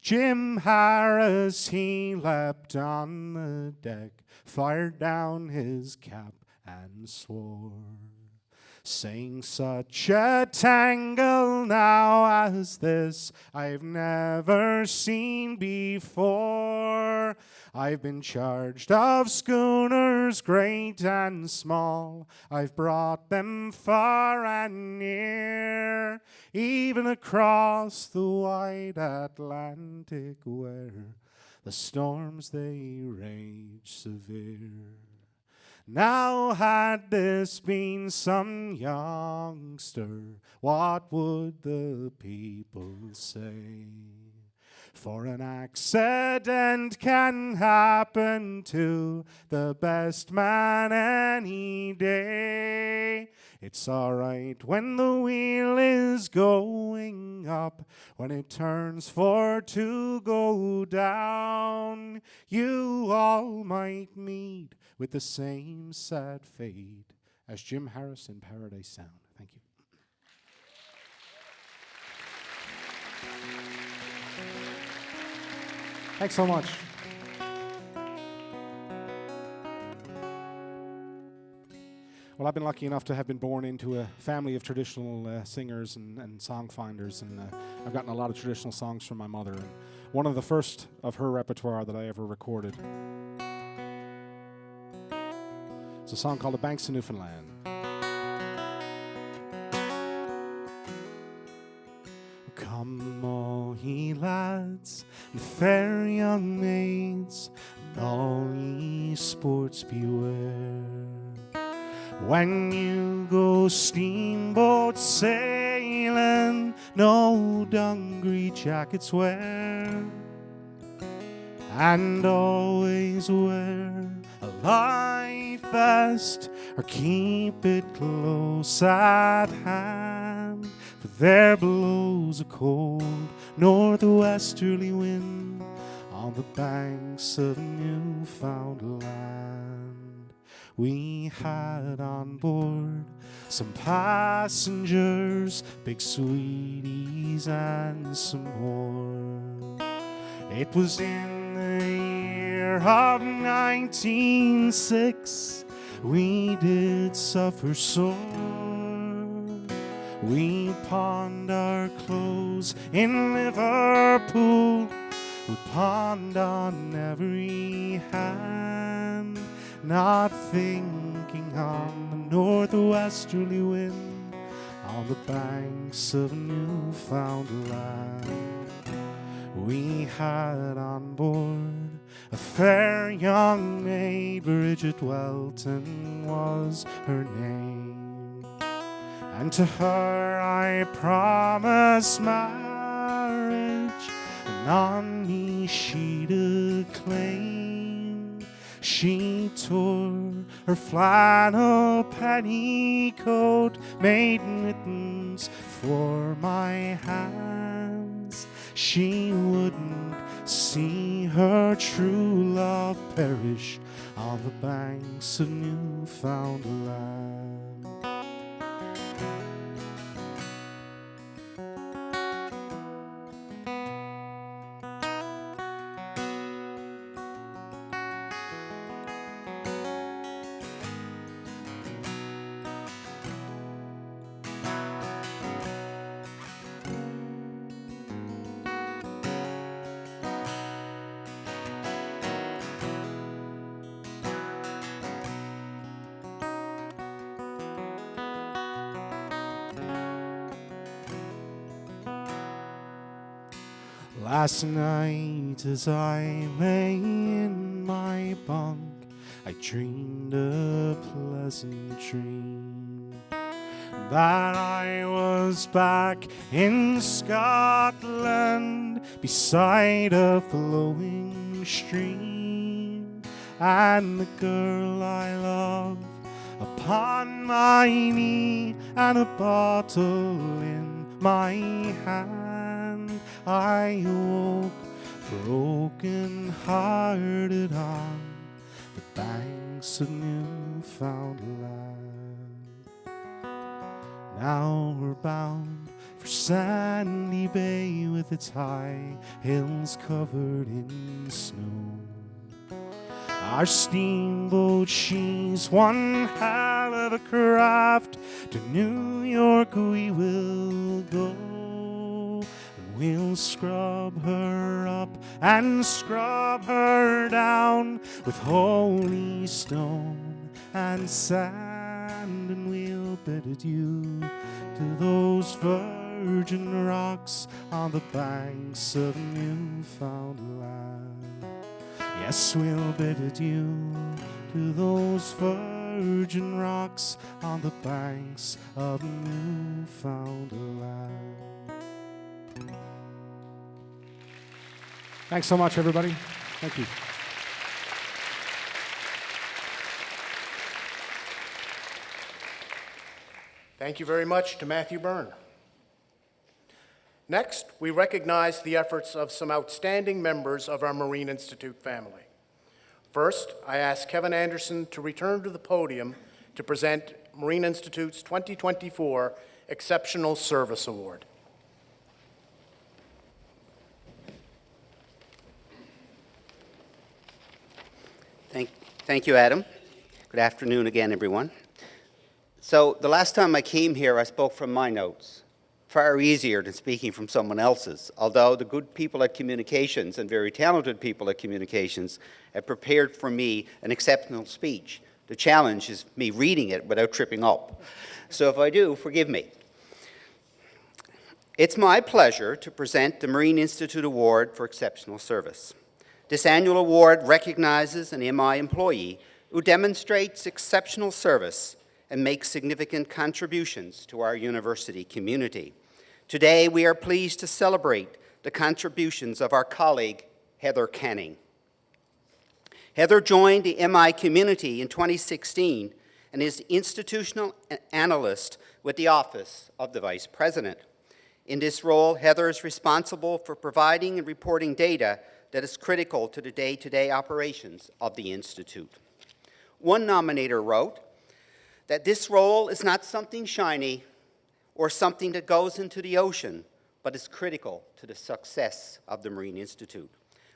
Jim Harris, he leapt on the deck, fired down his cap and swore, saying, "Such a tangle now as this I've never seen before. I've been charged of schooners great and small. I've brought them far and near, even across the wide Atlantic, where the storms they rage severe. Now had this been some youngster, what would the people say? For an accident can happen to the best man any day. It's alright when the wheel is going up, when it turns for to go down. You all might meet with the same sad fate as Jim Harris in Paradise Sound. Thank you. Thanks so much. Well, I've been lucky enough to have been born into a family of traditional singers and song finders, and I've gotten a lot of traditional songs from my mother. And one of the first of her repertoire that I ever recorded is a song called The Banks of Newfoundland. Come, all ye lads and fair young maids, and all ye sports beware. When you go steamboat sailing, no dungaree jackets wear, and always wear a life vest or keep it close at hand. For there blows a cold northwesterly wind on the banks of Newfoundland. We had on board some passengers, big sweeties and some more. It was in the year of 1906 we did suffer sore. We pawned our clothes in Liverpool, we pawned on every hand, not thinking on the northwesterly wind on the banks of Newfoundland. We had on board a fair young maid, Bridget Welton was her name, and to her I promised marriage, and on me she'd claim. She tore her flannel petticoat, made mittens for my hands. She wouldn't see her true love perish on the banks of Newfoundland. Last night as I lay in my bunk, I dreamed a pleasant dream, that I was back in Scotland beside a flowing stream, and the girl I love upon my knee, and a bottle in my hand. I awoke broken-hearted on the banks of Newfoundland. Now we're bound for Sandy Bay with its high hills covered in snow. Our steamboat, she's one hell of a craft. To New York we will go. We'll scrub her up and scrub her down with holy stone and sand, and we'll bid adieu to those virgin rocks on the banks of Newfoundland. Yes, we'll bid adieu to those virgin rocks on the banks of Newfoundland. Thanks so much, everybody. Thank you. Thank you very much to Matthew Byrne. Next, we recognize the efforts of some outstanding members of our Marine Institute family. First, I ask Kevin Anderson to return to the podium to present Marine Institute's 2024 Exceptional Service Award. Thank you, Adam. Good afternoon again, everyone. So the last time I came here, I spoke from my notes. Far easier than speaking from someone else's, although the good people at Communications and very talented people at Communications have prepared for me an exceptional speech. The challenge is me reading it without tripping up. So if I do, forgive me. It's my pleasure to present the Marine Institute Award for Exceptional Service. This annual award recognizes an MI employee who demonstrates exceptional service and makes significant contributions to our university community. Today, we are pleased to celebrate the contributions of our colleague, Heather Canning. Heather joined the MI community in 2016 and is institutional analyst with the Office of the Vice President. In this role, Heather is responsible for providing and reporting data that is critical to the day-to-day operations of the Institute. One nominator wrote that this role is not something shiny or something that goes into the ocean, but is critical to the success of the Marine Institute.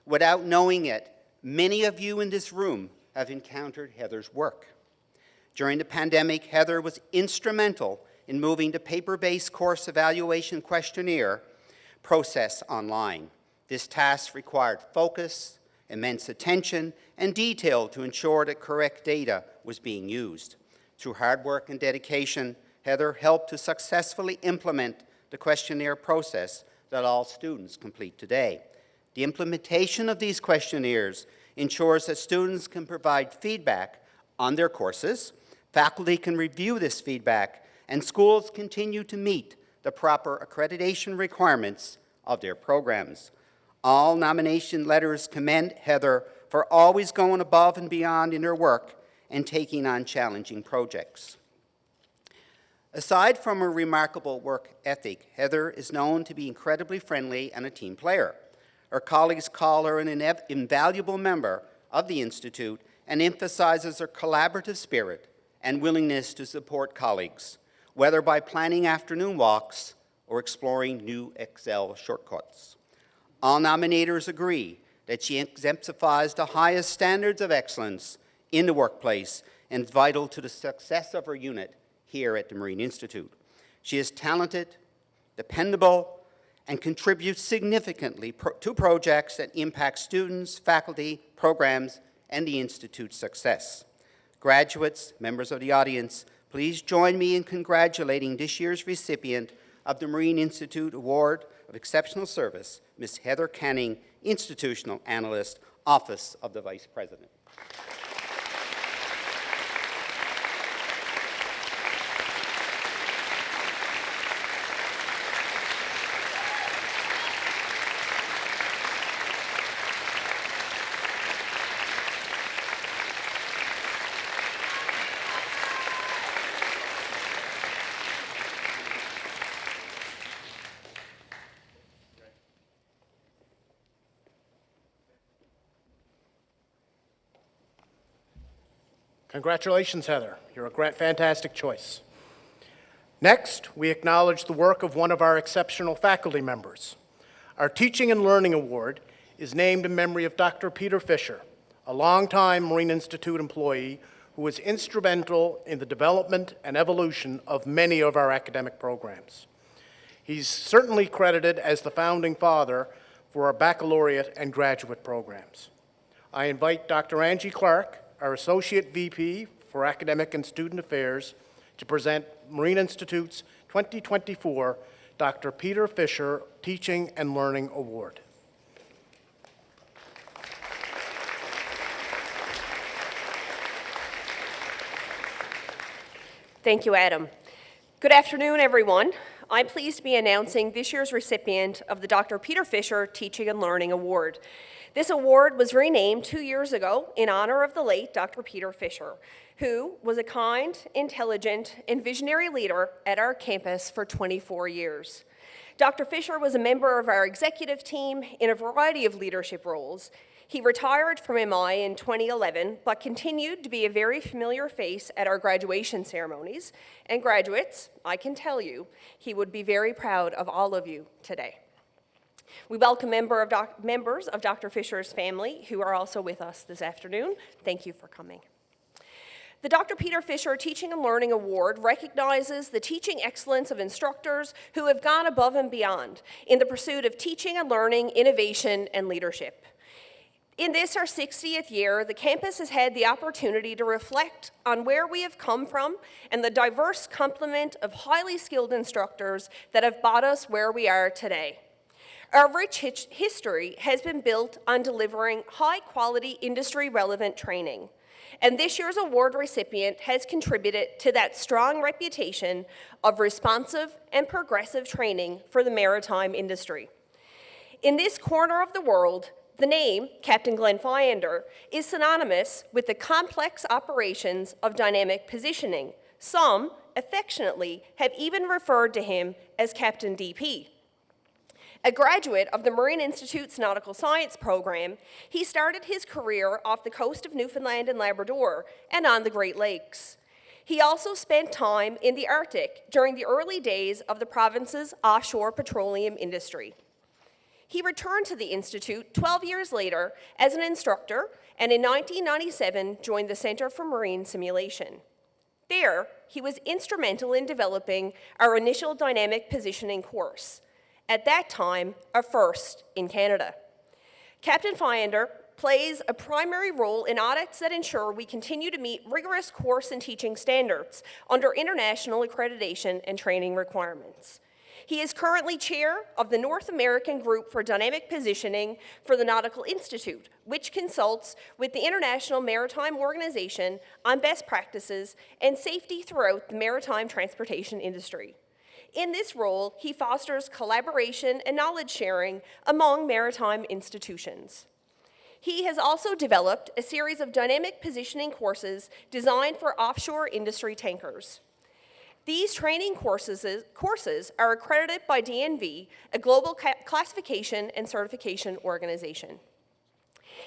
Without knowing it, many of you in this room have encountered Heather's work. During the pandemic, Heather was instrumental in moving the paper-based course evaluation questionnaire process online. This task required focus, immense attention, and detail to ensure that correct data was being used. Through hard work and dedication, Heather helped to successfully implement the questionnaire process that all students complete today. The implementation of these questionnaires ensures that students can provide feedback on their courses, faculty can review this feedback, and schools continue to meet the proper accreditation requirements of their programs. All nomination letters commend Heather for always going above and beyond in her work and taking on challenging projects. Aside from her remarkable work ethic, Heather is known to be incredibly friendly and a team player. Her colleagues call her an invaluable member of the Institute and emphasizes her collaborative spirit and willingness to support colleagues, whether by planning afternoon walks or exploring new Excel shortcuts. All nominators agree that she exemplifies the highest standards of excellence in the workplace and is vital to the success of her unit here at the Marine Institute. She is talented, dependable, and contributes significantly to projects that impact students, faculty, programs, and the Institute's success. Graduates, members of the audience, please join me in congratulating this year's recipient of the Marine Institute Award of Exceptional Service, Ms. Heather Canning, Institutional Analyst, Office of the Vice President. Congratulations, Heather. You're a fantastic choice. Next, we acknowledge the work of one of our exceptional faculty members. Our Teaching and Learning Award is named in memory of Dr. Peter Fisher, a longtime Marine Institute employee who was instrumental in the development and evolution of many of our academic programs. He's certainly credited as the founding father for our baccalaureate and graduate programs. I invite Dr. Angie Clark, our Associate VP for Academic and Student Affairs, to present Marine Institute's 2024 Dr. Peter Fisher Teaching and Learning Award. Thank you, Adam. Good afternoon, everyone. I'm pleased to be announcing this year's recipient of the Dr. Peter Fisher Teaching and Learning Award. This award was renamed 2 years ago in honor of the late Dr. Peter Fisher, who was a kind, intelligent, and visionary leader at our campus for 24 years. Dr. Fisher was a member of our executive team in a variety of leadership roles. He retired from MI in 2011, but continued to be a very familiar face at our graduation ceremonies. And graduates, I can tell you, he would be very proud of all of you today. We welcome members of Dr. Fisher's family who are also with us this afternoon. Thank you for coming. The Dr. Peter Fisher Teaching and Learning Award recognizes the teaching excellence of instructors who have gone above and beyond in the pursuit of teaching and learning, innovation, and leadership. In this, our 60th year, the campus has had the opportunity to reflect on where we have come from and the diverse complement of highly skilled instructors that have brought us where we are today. Our rich history has been built on delivering high-quality, industry-relevant training. And this year's award recipient has contributed to that strong reputation of responsive and progressive training for the maritime industry. In this corner of the world, the name, Captain Glenn Fiander, is synonymous with the complex operations of dynamic positioning. Some, affectionately, have even referred to him as Captain DP. A graduate of the Marine Institute's Nautical Science program, he started his career off the coast of Newfoundland and Labrador and on the Great Lakes. He also spent time in the Arctic during the early days of the province's offshore petroleum industry. He returned to the Institute 12 years later as an instructor, and in 1997 joined the Center for Marine Simulation. There, he was instrumental in developing our initial dynamic positioning course, at that time, a first in Canada. Captain Fiander plays a primary role in audits that ensure we continue to meet rigorous course and teaching standards under international accreditation and training requirements. He is currently chair of the North American Group for Dynamic Positioning for the Nautical Institute, which consults with the International Maritime Organization on best practices and safety throughout the maritime transportation industry. In this role, he fosters collaboration and knowledge sharing among maritime institutions. He has also developed a series of dynamic positioning courses designed for offshore industry tankers. These training courses are accredited by DNV, a global classification and certification organization.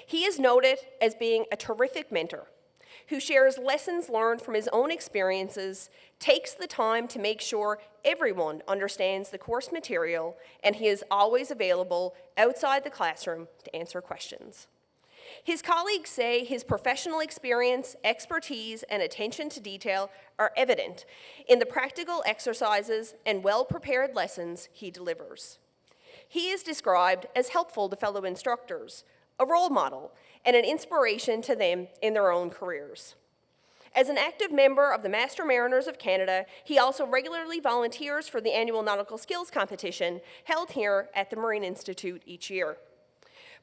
He is noted as being a terrific mentor who shares lessons learned from his own experiences, takes the time to make sure everyone understands the course material, and he is always available outside the classroom to answer questions. His colleagues say his professional experience, expertise, and attention to detail are evident in the practical exercises and well-prepared lessons he delivers. He is described as helpful to fellow instructors, a role model, and an inspiration to them in their own careers. As an active member of the Master Mariners of Canada, he also regularly volunteers for the annual Nautical Skills Competition held here at the Marine Institute each year.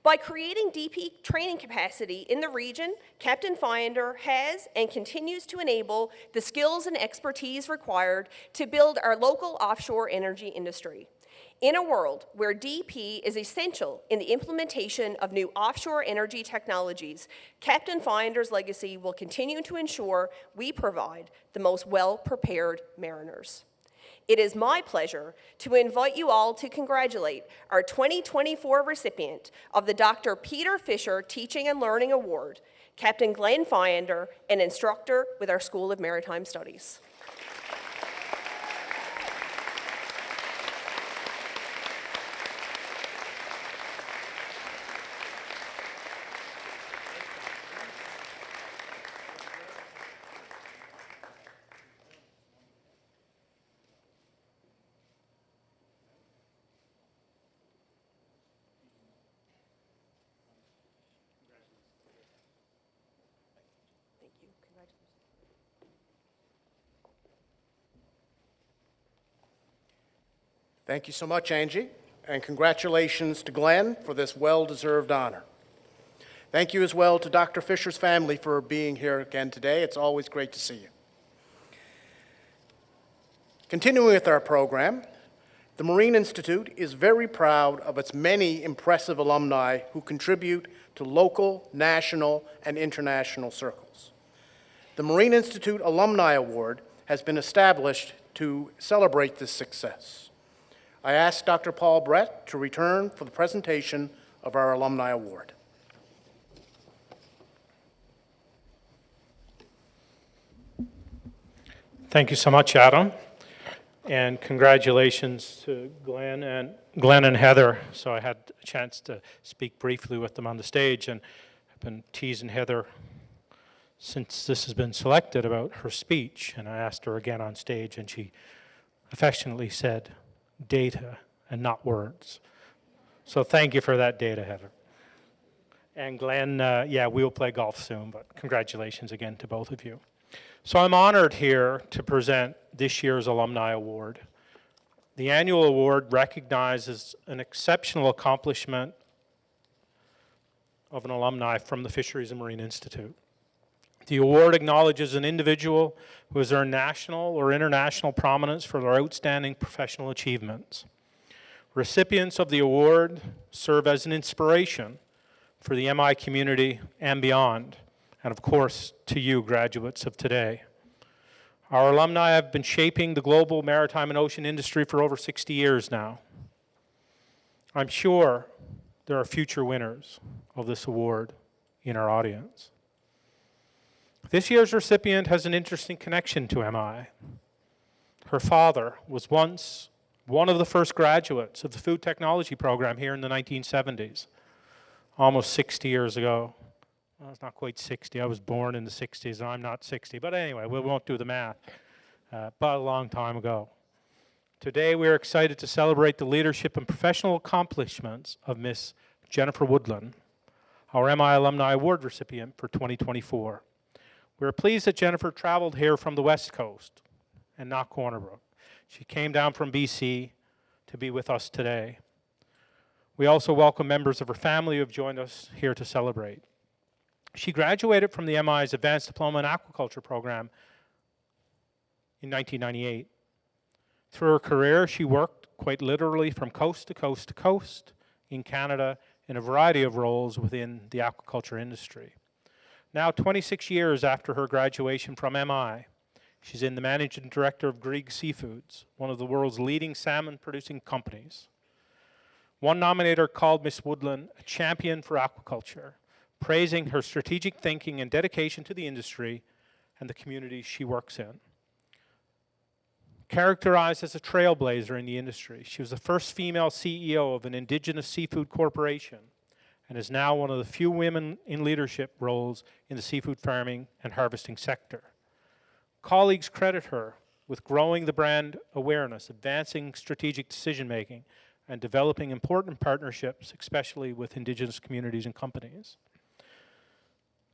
By creating DP training capacity in the region, Captain Fiander has and continues to enable the skills and expertise required to build our local offshore energy industry. In a world where DP is essential in the implementation of new offshore energy technologies, Captain Fiander's legacy will continue to ensure we provide the most well-prepared mariners. It is my pleasure to invite you all to congratulate our 2024 recipient of the Dr. Peter Fisher Teaching and Learning Award, Captain Glenn Fiander, an instructor with our School of Maritime Studies. Thank you so much, Angie, and congratulations to Glenn for this well-deserved honor. Thank you as well to Dr. Fisher's family for being here again today. It's always great to see you. Continuing with our program, The Marine Institute is very proud of its many impressive alumni who contribute to local, national, and international circles. The Marine Institute Alumni Award has been established to celebrate this success. I ask Dr. Paul Brett to return for the presentation of our Alumni Award. Thank you so much, Adam. And congratulations to Glenn and Heather. So I had a chance to speak briefly with them on the stage, and I've been teasing Heather since this has been selected about her speech. And I asked her again on stage, and she affectionately said, "Data and not words." So thank you for that data, Heather. And Glenn, yeah, we'll play golf soon, but congratulations again to both of you. So I'm honored here to present this year's Alumni Award. The annual award recognizes an exceptional accomplishment of an alumni from the Fisheries and Marine Institute. The award acknowledges an individual who has earned national or international prominence for their outstanding professional achievements. Recipients of the award serve as an inspiration for the MI community and beyond, and of course, to you, graduates of today. Our alumni have been shaping the global maritime and ocean industry for over 60 years now. I'm sure there are future winners of this award in our audience. This year's recipient has an interesting connection to MI. Her father was once one of the first graduates of the food technology program here in the 1970s, almost 60 years ago. Well, it's not quite 60. I was born in the 60s, and I'm not 60. But anyway, we won't do the math. But a long time ago. Today, we are excited to celebrate the leadership and professional accomplishments of Miss Jennifer Woodland, our MI Alumni Award recipient for 2024. We are pleased that Jennifer traveled here from the West Coast and not Corner Brook. She came down from BC to be with us today. We also welcome members of her family who have joined us here to celebrate. She graduated from the MI's Advanced Diploma in Aquaculture program in 1998. Through her career, she worked quite literally from coast to coast to coast in Canada in a variety of roles within the aquaculture industry. Now, 26 years after her graduation from MI, she's in the managing director of Grieg Seafoods, one of the world's leading salmon-producing companies. One nominator called Miss Woodland a champion for aquaculture, praising her strategic thinking and dedication to the industry and the communities she works in. Characterized as a trailblazer in the industry, she was the first female CEO of an indigenous seafood corporation and is now one of the few women in leadership roles in the seafood farming and harvesting sector. Colleagues credit her with growing the brand awareness, advancing strategic decision-making, and developing important partnerships, especially with indigenous communities and companies.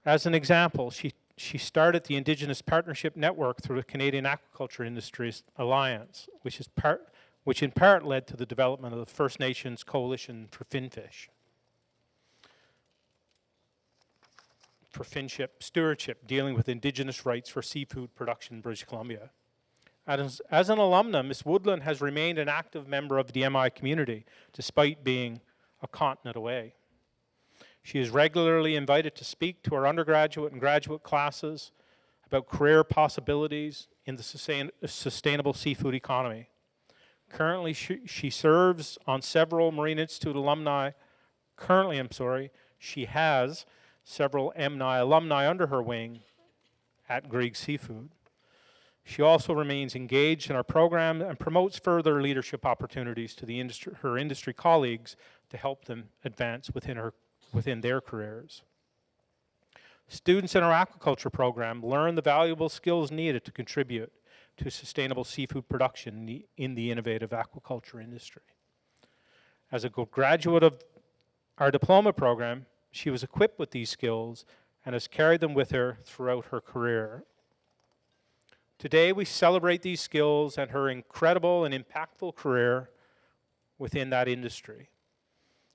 As an example, she started the Indigenous Partnership Network through the Canadian Aquaculture Industries Alliance, which in part led to the development of the First Nations Coalition for Finfish. For finship stewardship, dealing with Indigenous rights for seafood production in British Columbia. As an alumna, Ms. Woodland has remained an active member of the MI community, despite being a continent away. She is regularly invited to speak to our undergraduate and graduate classes about career possibilities in the sustainable seafood economy. Currently, she serves on several Marine Institute alumni. She has several MI alumni under her wing at Grieg Seafood. She also remains engaged in our program and promotes further leadership opportunities to her industry colleagues to help them advance within their careers. Students in our aquaculture program learn the valuable skills needed to contribute to sustainable seafood production in the innovative aquaculture industry. As a graduate of our diploma program, she was equipped with these skills and has carried them with her throughout her career. Today, we celebrate these skills and her incredible and impactful career within that industry.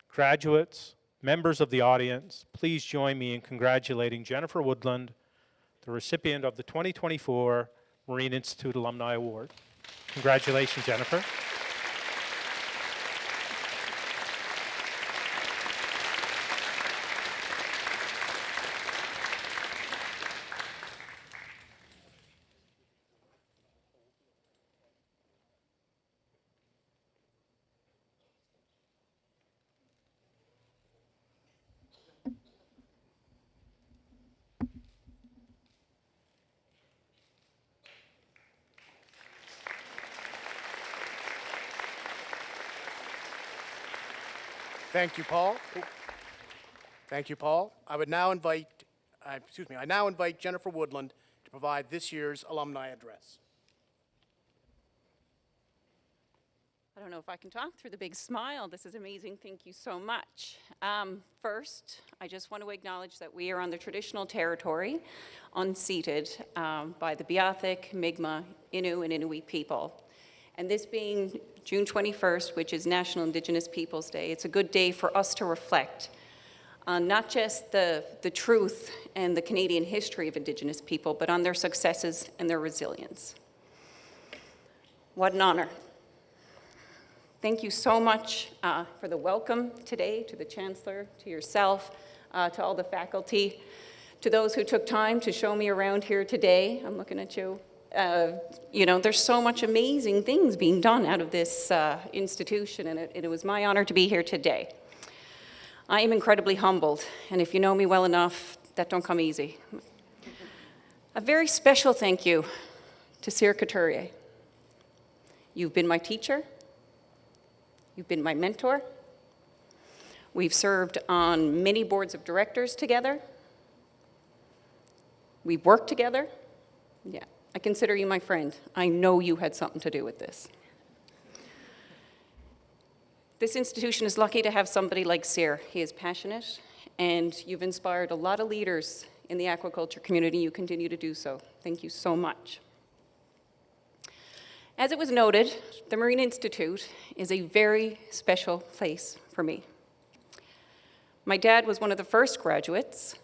Graduates, members of the audience, please join me in congratulating Jennifer Woodland, the recipient of the 2024 Marine Institute Alumni Award. Congratulations, Jennifer. Thank you, Paul. Thank you, Paul. I now invite Jennifer Woodland to provide this year's alumni address. I don't know if I can talk through the big smile. This is amazing. Thank you so much. First, I just want to acknowledge that we are on the traditional territory, unceded by the Beothuk, Mi'kmaq, Innu, and Inuit people. And this being June 21st, which is National Indigenous Peoples Day, it's a good day for us to reflect on not just the truth and the Canadian history of Indigenous people, but on their successes and their resilience. What an honor. Thank you so much for the welcome today, to the Chancellor, to yourself, to all the faculty, to those who took time to show me around here today. I'm looking at you. You know, there's so much amazing things being done out of this institution, and it was my honor to be here today. I am incredibly humbled, and if you know me well enough, that don't come easy. A very special thank you to Cyr Couturier. You've been my teacher. You've been my mentor. We've served on many boards of directors together. We've worked together. Yeah, I consider you my friend. I know you had something to do with this. This institution is lucky to have somebody like Cyr. He is passionate, and you've inspired a lot of leaders in the aquaculture community. You continue to do so. Thank you so much. As it was noted, the Marine Institute is a very special place for me. My dad was one of the first graduates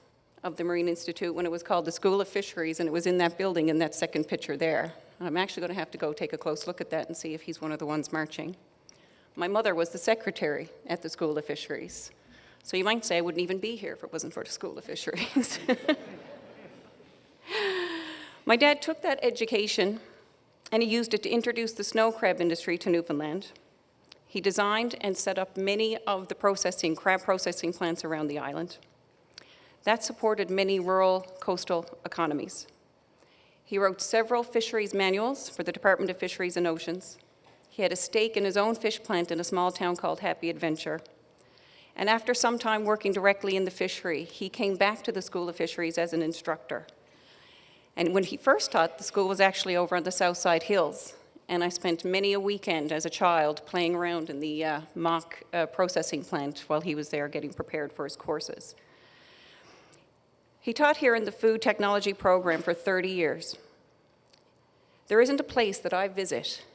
of the Marine Institute when it was called the School of Fisheries, and it was in that building in that second picture there. I'm actually going to have to go take a close look at that and see if he's one of the ones marching. My mother was the secretary at the School of Fisheries, so you might say I wouldn't even be here if it wasn't for the School of Fisheries. My dad took that education and he used it to introduce the snow crab industry to Newfoundland. He designed and set up many of the crab processing plants around the island. That supported many rural coastal economies. He wrote several fisheries manuals for the Department of Fisheries and Oceans. He had a stake in his own fish plant in a small town called Happy Adventure. And after some time working directly in the fishery, he came back to the School of Fisheries as an instructor. And when he first taught, the school was actually over on the Southside Hills. And I spent many a weekend as a child playing around in the mock processing plant while he was there getting prepared for his courses. He taught here in the food technology program for 30 years. There isn't a place that I visit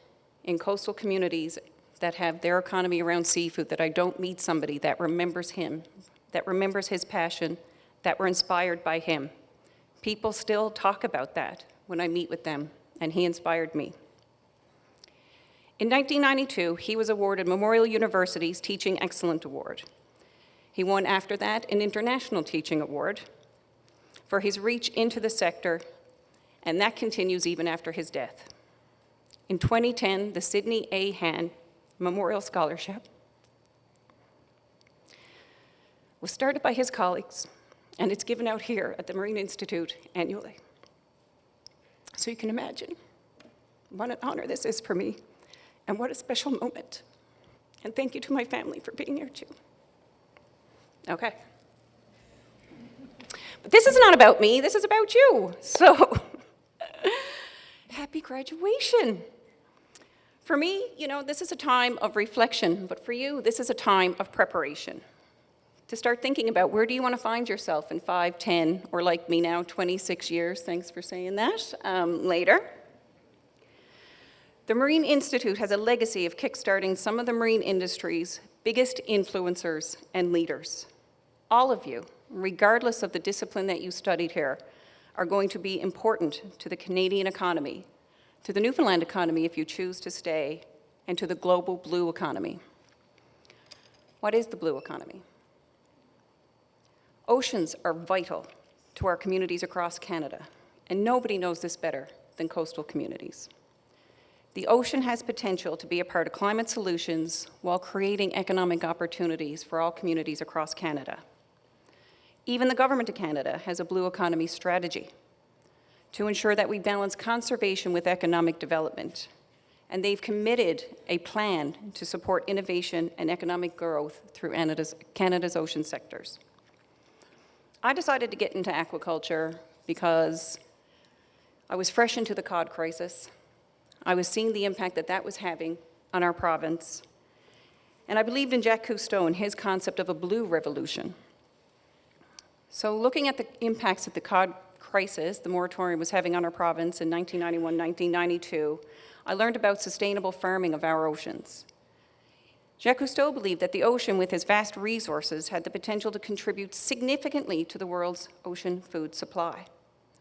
in coastal communities that have their economy around seafood that I don't meet somebody that remembers him, that remembers his passion, that were inspired by him. People still talk about that when I meet with them, and he inspired me. In 1992, he was awarded Memorial University's Teaching Excellent Award. He won after that an International Teaching Award for his reach into the sector, and that continues even after his death. In 2010, the Sidney A. Han Memorial Scholarship was started by his colleagues, and it's given out here at the Marine Institute annually. So you can imagine what an honor this is for me, and what a special moment. And thank you to my family for being here too. Okay. But this is not about me, this is about you. So, happy graduation. For me, you know, this is a time of reflection, but for you, this is a time of preparation. To start thinking about where do you want to find yourself in 5, 10, or like me now, 26 years, thanks for saying that, later. The Marine Institute has a legacy of kickstarting some of the marine industry's biggest influencers and leaders. All of you, regardless of the discipline that you studied here, are going to be important to the Canadian economy, to the Newfoundland economy if you choose to stay, and to the global blue economy. What is the blue economy? Oceans are vital to our communities across Canada, and nobody knows this better than coastal communities. The ocean has potential to be a part of climate solutions while creating economic opportunities for all communities across Canada. Even the Government of Canada has a blue economy strategy to ensure that we balance conservation with economic development. and they've committed a plan to support innovation and economic growth through Canada's ocean sectors. I decided to get into aquaculture because I was fresh into the cod crisis. I was seeing the impact that that was having on our province. And I believed in Jacques Cousteau and his concept of a blue revolution. So looking at the impacts that the cod crisis, the moratorium, was having on our province in 1991, 1992, I learned about sustainable farming of our oceans. Jacques Cousteau believed that the ocean, with its vast resources, had the potential to contribute significantly to the world's ocean food supply.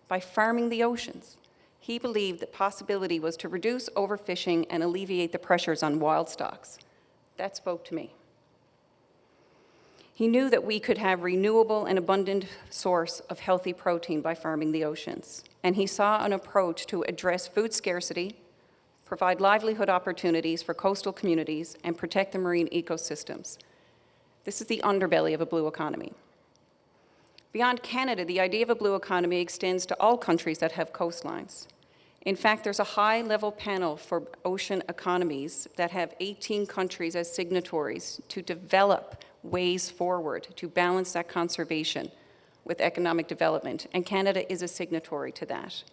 By farming the oceans, he believed the possibility was to reduce overfishing and alleviate the pressures on wild stocks. That spoke to me. He knew that we could have renewable and abundant source of healthy protein by farming the oceans. And he saw an approach to address food scarcity, provide livelihood opportunities for coastal communities, and protect the marine ecosystems. This is the underbelly of a blue economy. Beyond Canada, the idea of a blue economy extends to all countries that have coastlines. In fact, there's a high-level panel for ocean economies that have 18 countries as signatories to develop ways forward to balance that conservation with economic development, and Canada is a signatory to that.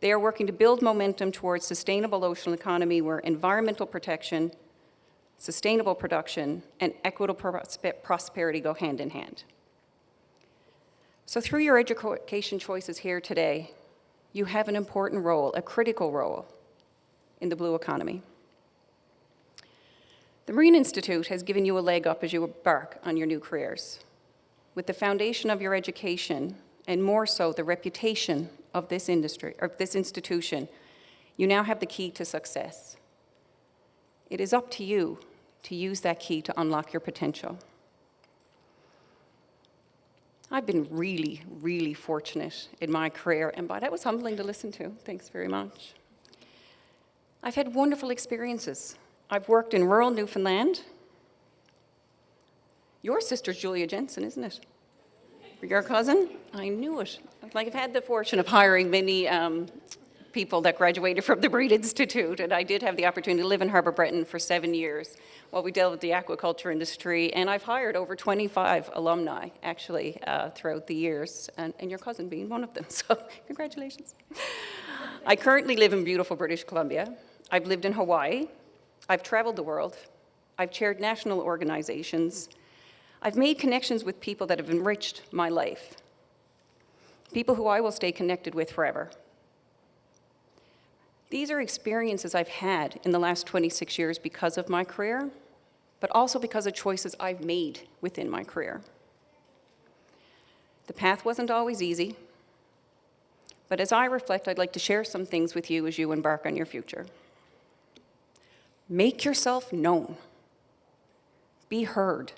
They are working to build momentum towards sustainable ocean economy where environmental protection, sustainable production, and equitable prosperity go hand in hand. So through your education choices here today, you have an important role, a critical role, in the blue economy. The Marine Institute has given you a leg up as you embark on your new careers. With the foundation of your education, and more so the reputation of this industry, or this institution, you now have the key to success. It is up to you to use that key to unlock your potential. I've been really, really fortunate in my career, and boy, that was humbling to listen to. Thanks very much. I've had wonderful experiences. I've worked in rural Newfoundland. Your sister's Julia Jensen, isn't it? Your cousin? I knew it. Like, I've had the fortune of hiring many people that graduated from the Marine Institute, and I did have the opportunity to live in Harbour Breton for 7 years while we dealt with the aquaculture industry, and I've hired over 25 alumni, actually, throughout the years, and your cousin being one of them, so congratulations. I currently live in beautiful British Columbia. I've lived in Hawaii. I've traveled the world. I've chaired national organizations. I've made connections with people that have enriched my life, people who I will stay connected with forever. These are experiences I've had in the last 26 years because of my career, but also because of choices I've made within my career. The path wasn't always easy, but as I reflect, I'd like to share some things with you as you embark on your future. Make yourself known. Be heard.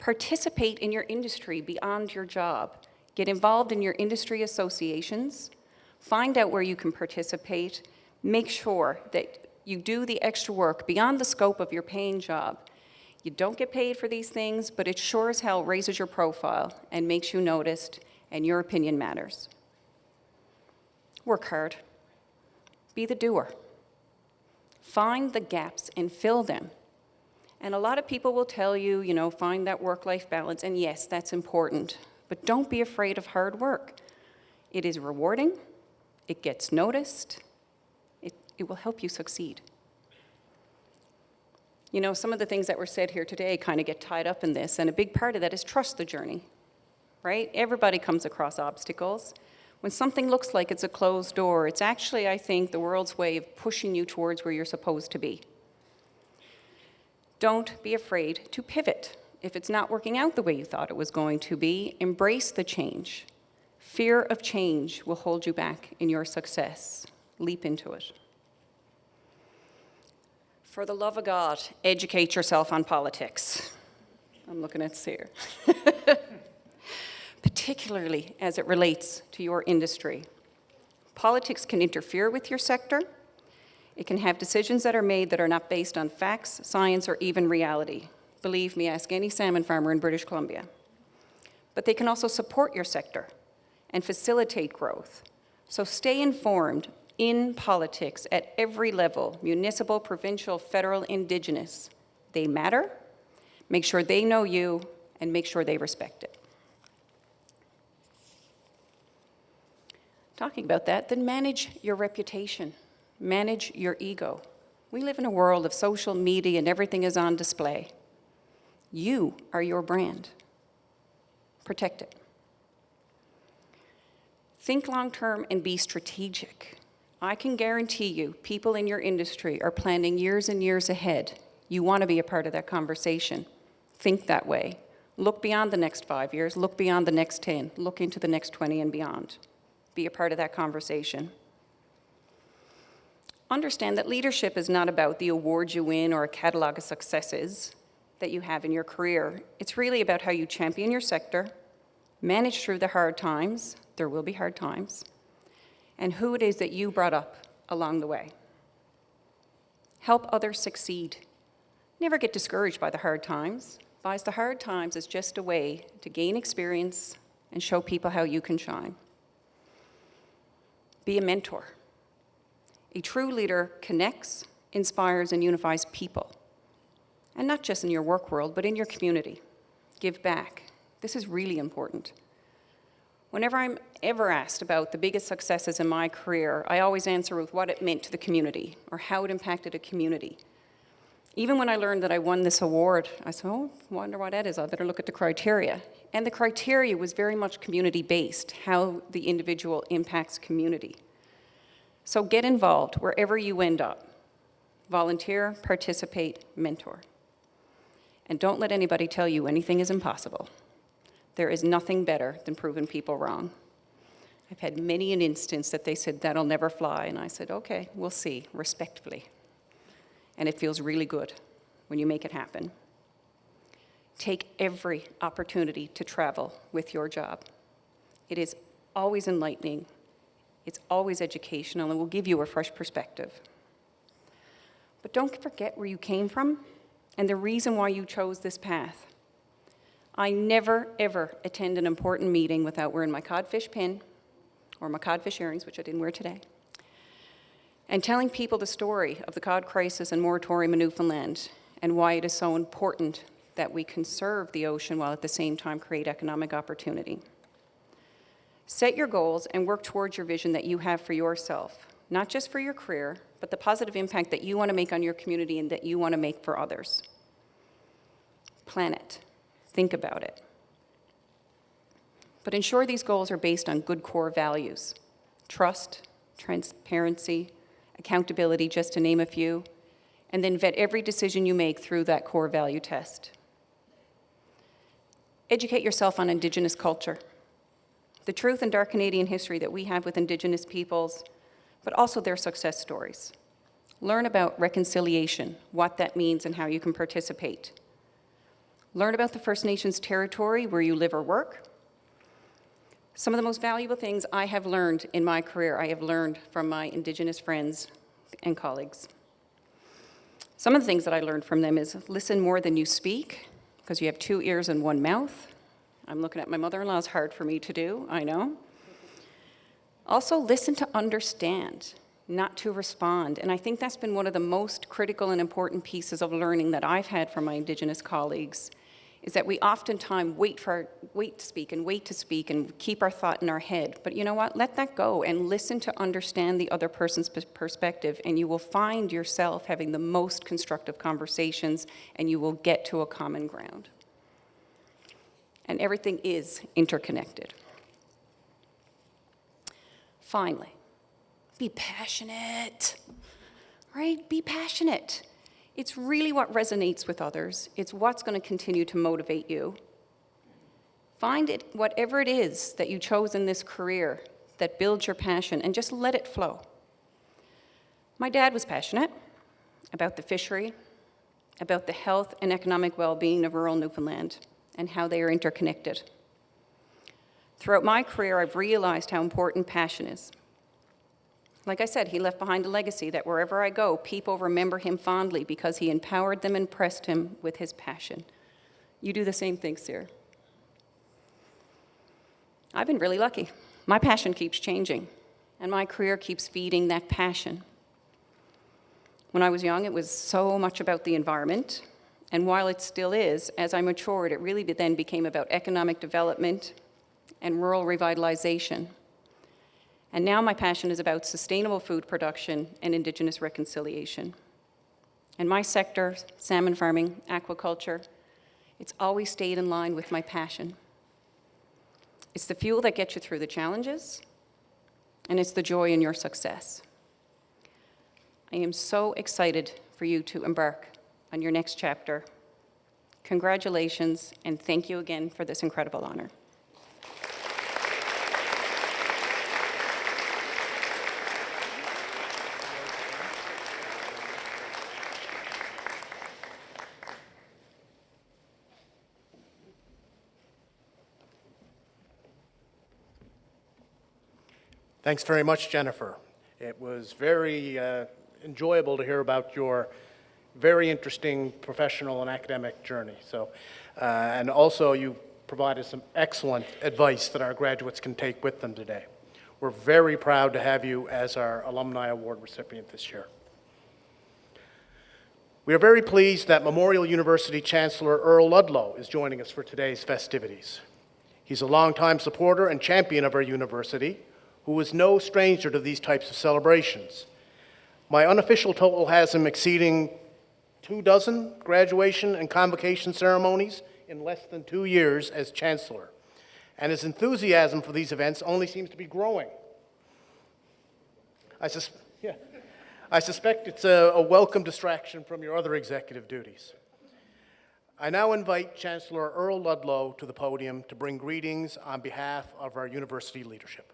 Participate in your industry beyond your job. Get involved in your industry associations. Find out where you can participate. Make sure that you do the extra work beyond the scope of your paying job. You don't get paid for these things, but it sure as hell raises your profile and makes you noticed, and your opinion matters. Work hard. Be the doer. Find the gaps and fill them. And a lot of people will tell you, find that work-life balance, and yes, that's important. But don't be afraid of hard work. It is rewarding, it gets noticed, it will help you succeed. Some of the things that were said here today kind of get tied up in this, and a big part of that is trust the journey, right? Everybody comes across obstacles. When something looks like it's a closed door, it's actually, I think, the world's way of pushing you towards where you're supposed to be. Don't be afraid to pivot. If it's not working out the way you thought it was going to be, embrace the change. Fear of change will hold you back in your success. Leap into it. For the love of God, educate yourself on politics. I'm looking at Sear. Particularly as it relates to your industry. Politics can interfere with your sector. It can have decisions that are made that are not based on facts, science, or even reality. Believe me, ask any salmon farmer in British Columbia. But they can also support your sector and facilitate growth. So stay informed, in politics at every level, municipal, provincial, federal, Indigenous. They matter. Make sure they know you and make sure they respect it. Talking about that, then manage your reputation. Manage your ego. We live in a world of social media and everything is on display. You are your brand. Protect it. Think long-term and be strategic. I can guarantee you, people in your industry are planning years and years ahead. You want to be a part of that conversation. Think that way. Look beyond the next 5 years, look beyond the next 10, look into the next 20 and beyond. Be a part of that conversation. Understand that leadership is not about the awards you win or a catalog of successes that you have in your career. It's really about how you champion your sector, manage through the hard times, there will be hard times, and who it is that you brought up along the way. Help others succeed. Never get discouraged by the hard times. Because the hard times is just a way to gain experience and show people how you can shine. Be a mentor. A true leader connects, inspires, and unifies people. And not just in your work world, but in your community. Give back. This is really important. Whenever I'm ever asked about the biggest successes in my career, I always answer with what it meant to the community or how it impacted a community. Even when I learned that I won this award, I said, oh, I wonder what that is. I better look at the criteria. And the criteria was very much community-based, how the individual impacts community. So get involved wherever you end up. Volunteer, participate, mentor. And don't let anybody tell you anything is impossible. There is nothing better than proving people wrong. I've had many an instance that they said, that'll never fly. And I said, okay, we'll see, respectfully. And it feels really good when you make it happen. Take every opportunity to travel with your job. It is always enlightening. It's always educational and will give you a fresh perspective. But don't forget where you came from and the reason why you chose this path. I never, ever attend an important meeting without wearing my codfish pin or my codfish earrings, which I didn't wear today, and telling people the story of the cod crisis and moratorium in Newfoundland and why it is so important that we conserve the ocean while at the same time create economic opportunity. Set your goals and work towards your vision that you have for yourself, not just for your career, but the positive impact that you want to make on your community and that you want to make for others. Plan it. Think about it. But ensure these goals are based on good core values: trust, transparency, accountability, just to name a few, and then vet every decision you make through that core value test. Educate yourself on Indigenous culture, the truth and dark Canadian history that we have with Indigenous peoples, but also their success stories. Learn about reconciliation, what that means and how you can participate. Learn about the First Nations territory where you live or work. Some of the most valuable things I have learned in my career, I have learned from my Indigenous friends and colleagues. Some of the things that I learned from them is listen more than you speak, because you have 2 ears and 1 mouth. I'm looking at my mother-in-law, it's hard for me to do, I know. Also, listen to understand, not to respond. And I think that's been one of the most critical and important pieces of learning that I've had from my Indigenous colleagues, is that we oftentimes wait to speak and keep our thought in our head. But you know what? Let that go and listen to understand the other person's perspective, and you will find yourself having the most constructive conversations, and you will get to a common ground. And everything is interconnected. Finally, be passionate, right? Be passionate. It's really what resonates with others. It's what's going to continue to motivate you. Find it, whatever it is that you chose in this career that builds your passion, and just let it flow. My dad was passionate about the fishery, about the health and economic well-being of rural Newfoundland, and how they are interconnected. Throughout my career, I've realized how important passion is. Like I said, he left behind a legacy that wherever I go, people remember him fondly because he empowered them and impressed him with his passion. You do the same thing, Sir. I've been really lucky. My passion keeps changing. and my career keeps feeding that passion. When I was young, it was so much about the environment, and while it still is, as I matured, it really then became about economic development and rural revitalization. And now my passion is about sustainable food production and Indigenous reconciliation. In my sector, salmon farming, aquaculture, it's always stayed in line with my passion. It's the fuel that gets you through the challenges, and it's the joy in your success. I am so excited for you to embark on your next chapter. Congratulations, and thank you again for this incredible honor. Thanks very much, Jennifer. It was very enjoyable to hear about your very interesting professional and academic journey. And also you provided some excellent advice that our graduates can take with them today. We're very proud to have you as our Alumni Award recipient this year. We are very pleased that Memorial University Chancellor Earl Ludlow is joining us for today's festivities. He's a longtime supporter and champion of our university, who is no stranger to these types of celebrations. My unofficial total has him exceeding 24 graduation and convocation ceremonies in less than 2 years as chancellor, and his enthusiasm for these events only seems to be growing. I suspect it's a welcome distraction from your other executive duties. I now invite Chancellor Earl Ludlow to the podium to bring greetings on behalf of our university leadership.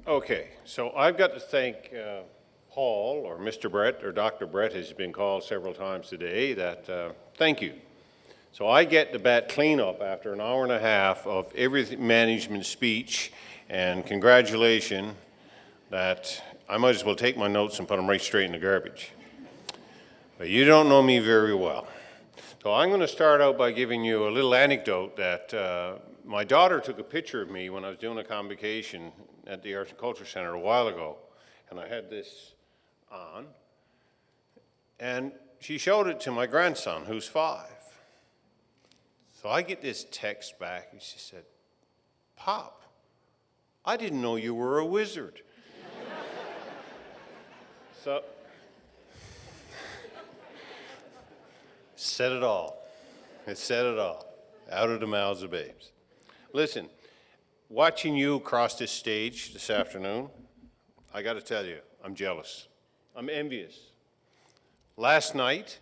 Okay, so I've got to thank Paul, or Mr. Brett, or Dr. Brett has been called several times today, that thank you. So I get the bat cleanup after an hour and a half of every management speech and congratulation that I might as well take my notes and put them right straight in the garbage. But you don't know me very well. So I'm going to start out by giving you a little anecdote that my daughter took a picture of me when I was doing a convocation at the Arts and Culture Center a while ago, and I had this on, and she showed it to my grandson, who's 5. So I get this text back, and she said, "Pop, I didn't know you were a wizard." So, said it all. It said it all, out of the mouths of babes. Listen, watching you cross this stage this afternoon, I got to tell you, I'm jealous. I'm envious. Last night,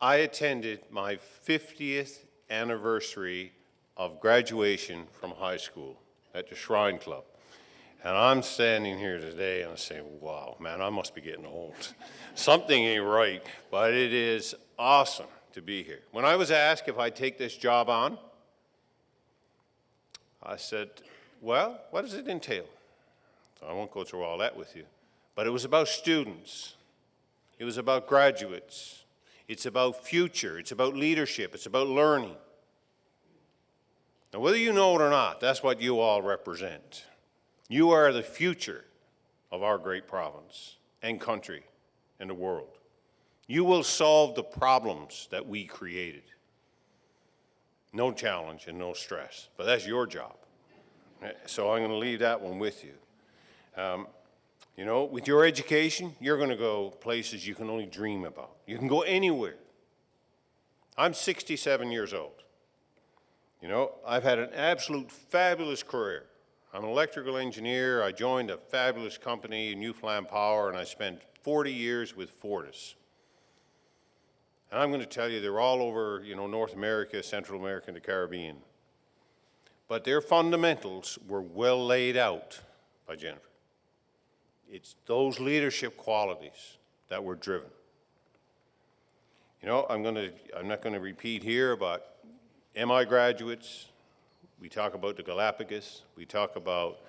I attended my 50th anniversary of graduation from high school at the Shrine Club. And I'm standing here today and I say, wow, man, I must be getting old. Something ain't right, but it is awesome to be here. When I was asked if I'd take this job on, I said, well, what does it entail? So I won't go through all that with you. But it was about students. It was about graduates. It's about future. It's about leadership. It's about learning. Now, whether you know it or not, that's what you all represent. You are the future of our great province and country and the world. You will solve the problems that we created. No challenge and no stress, but that's your job. So I'm going to leave that one with you. You know, with your education, you're going to go places you can only dream about. You can go anywhere. I'm 67 years old. You know, I've had an absolute fabulous career. I'm an electrical engineer. I joined a fabulous company, Newfoundland Power, and I spent 40 years with Fortis. And I'm going to tell you, they're all over, you know, North America, Central America, and the Caribbean. But their fundamentals were well laid out by Jennifer. It's those leadership qualities that were driven. You know, I'm not going to repeat here, but MI graduates, we talk about the Galapagos, we talk about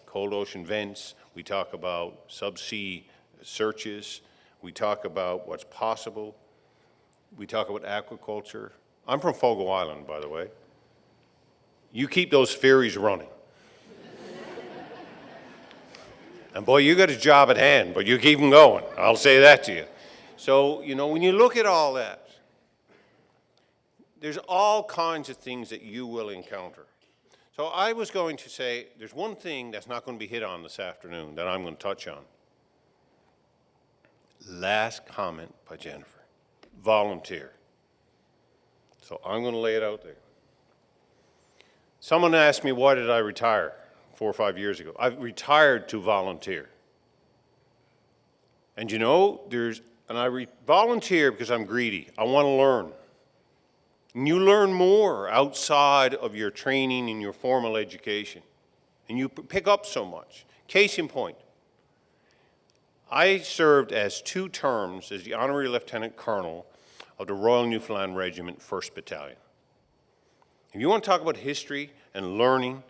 cold ocean vents, we talk about subsea searches, we talk about what's possible, we talk about aquaculture. I'm from Fogo Island, by the way. You keep those ferries running. And boy, you got a job at hand, but you keep them going. I'll say that to you. So, you know, when you look at all that, there's all kinds of things that you will encounter. So I was going to say, there's one thing that's not going to be hit on this afternoon that I'm going to touch on. Last comment by Jennifer. Volunteer. So I'm going to lay it out there. Someone asked me, why did I retire 4 or 5 years ago? I retired to volunteer. And you know, volunteer because I'm greedy. I want to learn. And you learn more outside of your training and your formal education. And you pick up so much. Case in point, I served as 2 terms as the Honorary Lieutenant Colonel of the Royal Newfoundland Regiment, 1st Battalion. If you want to talk about history and learning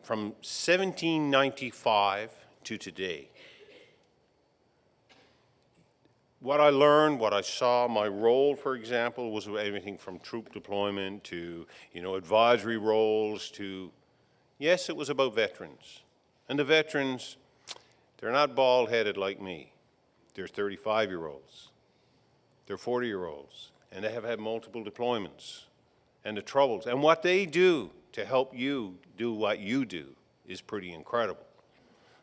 from 1795 to today, what I learned, what I saw, my role, for example, was everything from troop deployment to, you know, advisory roles to, yes, it was about veterans. And the veterans, they're not bald-headed like me. They're 35-year-olds. They're 40-year-olds. And they have had multiple deployments. And the troubles. And what they do to help you do what you do is pretty incredible.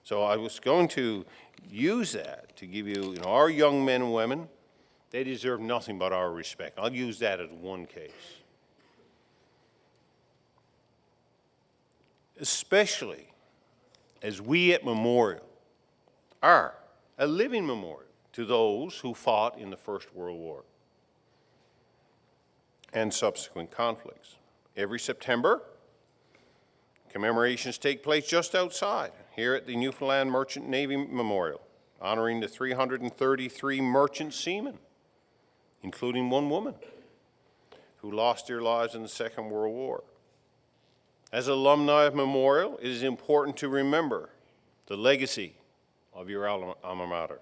So I was going to use that to give you, you know, our young men and women, they deserve nothing but our respect. I'll use that as one case. Especially as we at Memorial are a living memorial to those who fought in the First World War and subsequent conflicts. Every September, commemorations take place just outside, here at the Newfoundland Merchant Navy Memorial, honoring the 333 merchant seamen, including 1 woman, who lost their lives in the Second World War. As alumni of Memorial, it is important to remember the legacy of your alma mater.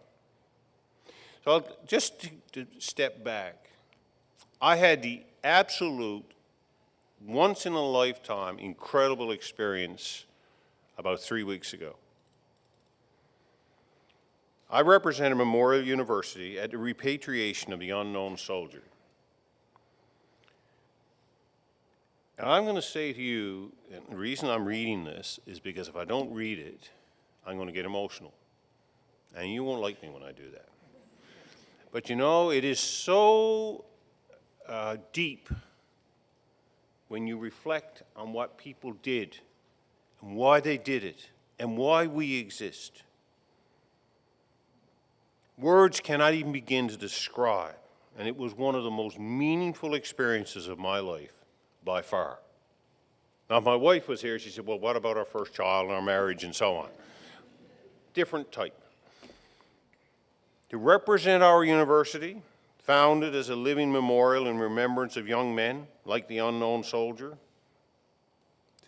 So just to step back, I had the absolute, once-in-a-lifetime, incredible experience about 3 weeks ago. I represented Memorial University at the repatriation of the unknown soldier. And I'm going to say to you, and the reason I'm reading this is because if I don't read it, I'm going to get emotional. And you won't like me when I do that. But you know, it is so deep when you reflect on what people did and why they did it and why we exist. Words cannot even begin to describe, and it was one of the most meaningful experiences of my life by far. Now, if my wife was here, she said, well, what about our first child and our marriage and so on? Different type. To represent our university, founded as a living memorial in remembrance of young men like the unknown soldier,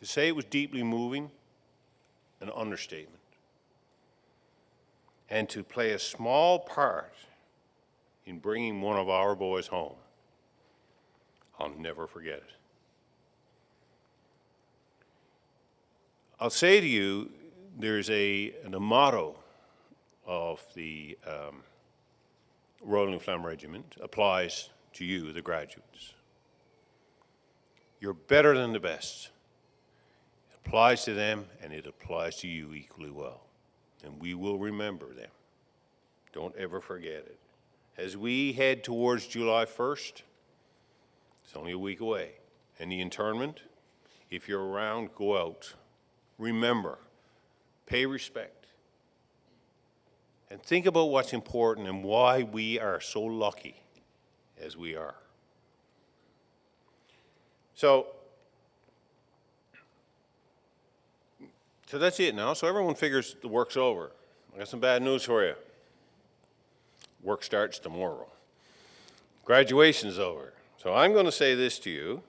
to say it was deeply moving, an understatement. And to play a small part in bringing one of our boys home, I'll never forget it. I'll say to you, there's a motto of the Royal Newfoundland Regiment applies to you, the graduates. You're better than the best. It applies to them, and it applies to you equally well. And we will remember them. Don't ever forget it. As we head towards July 1st, it's only a week away. And the internment, if you're around, go out. Remember, pay respect. And think about what's important and why we are so lucky as we are. So that's it now. So everyone figures the work's over. I got some bad news for you. Work starts tomorrow. Graduation's over. So I'm going to say this to you.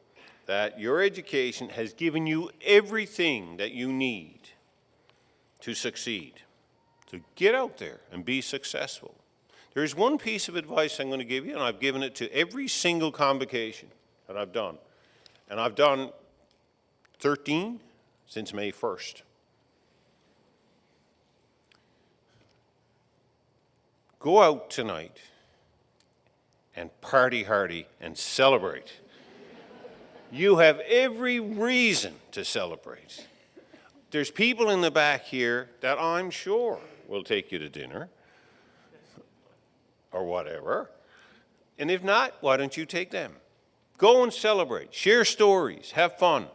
that your education has given you everything that you need to succeed. So get out there and be successful. There's one piece of advice I'm going to give you, and I've given it to every single convocation that I've done. And I've done 13 since May 1st. Go out tonight and party hardy and celebrate. You have every reason to celebrate. There's people in the back here that I'm sure will take you to dinner or whatever. And if not, why don't you take them? Go and celebrate, share stories, have fun,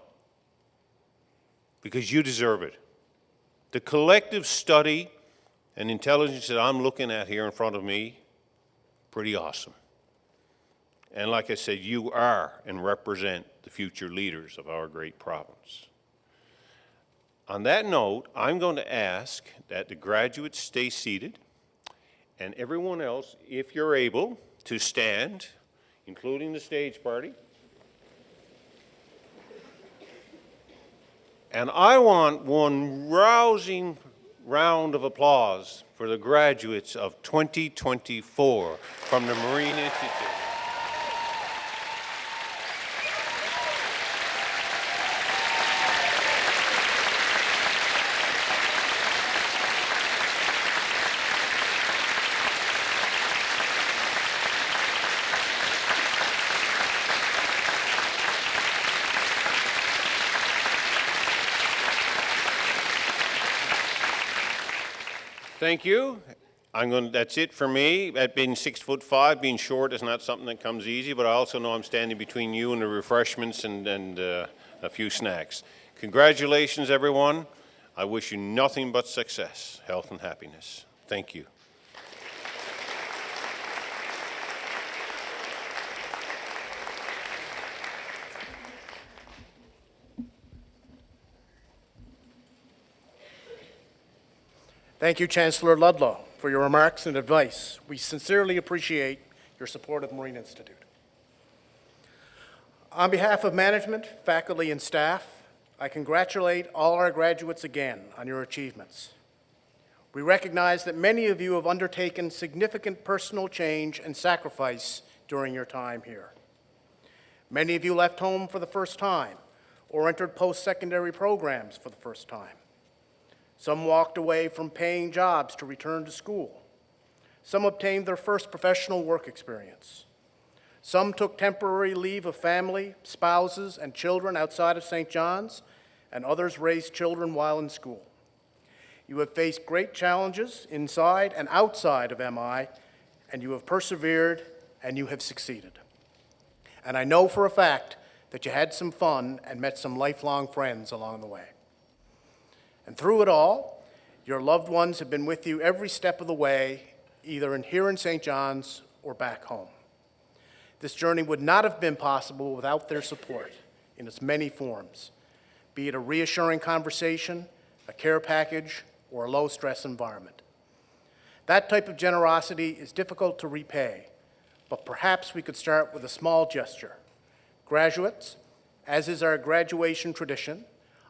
because you deserve it. The collective study and intelligence that I'm looking at here in front of me, pretty awesome. And like I said, you are and represent the future leaders of our great province. On that note, I'm going to ask that the graduates stay seated, and everyone else, if you're able, to stand, including the stage party. And I want one rousing round of applause for the graduates of 2024 from the Marine Institute. Thank you. That's it for me. At being 6'5", being short is not something that comes easy, but I also know I'm standing between you and the refreshments and a few snacks. Congratulations, everyone. I wish you nothing but success, health, and happiness. Thank you. Thank you, Chancellor Ludlow, for your remarks and advice. We sincerely appreciate your support of Marine Institute. On behalf of management, faculty, and staff, I congratulate all our graduates again on your achievements. We recognize that many of you have undertaken significant personal change and sacrifice during your time here. Many of you left home for the first time or entered post-secondary programs for the first time. Some walked away from paying jobs to return to school. Some obtained their first professional work experience. Some took temporary leave of family, spouses, and children outside of St. John's, and others raised children while in school. You have faced great challenges inside and outside of MI, and you have persevered and you have succeeded. And I know for a fact that you had some fun and met some lifelong friends along the way. And through it all, your loved ones have been with you every step of the way, either here in St. John's or back home. This journey would not have been possible without their support in its many forms, be it a reassuring conversation, a care package, or a low-stress environment. That type of generosity is difficult to repay, but perhaps we could start with a small gesture. Graduates, as is our graduation tradition,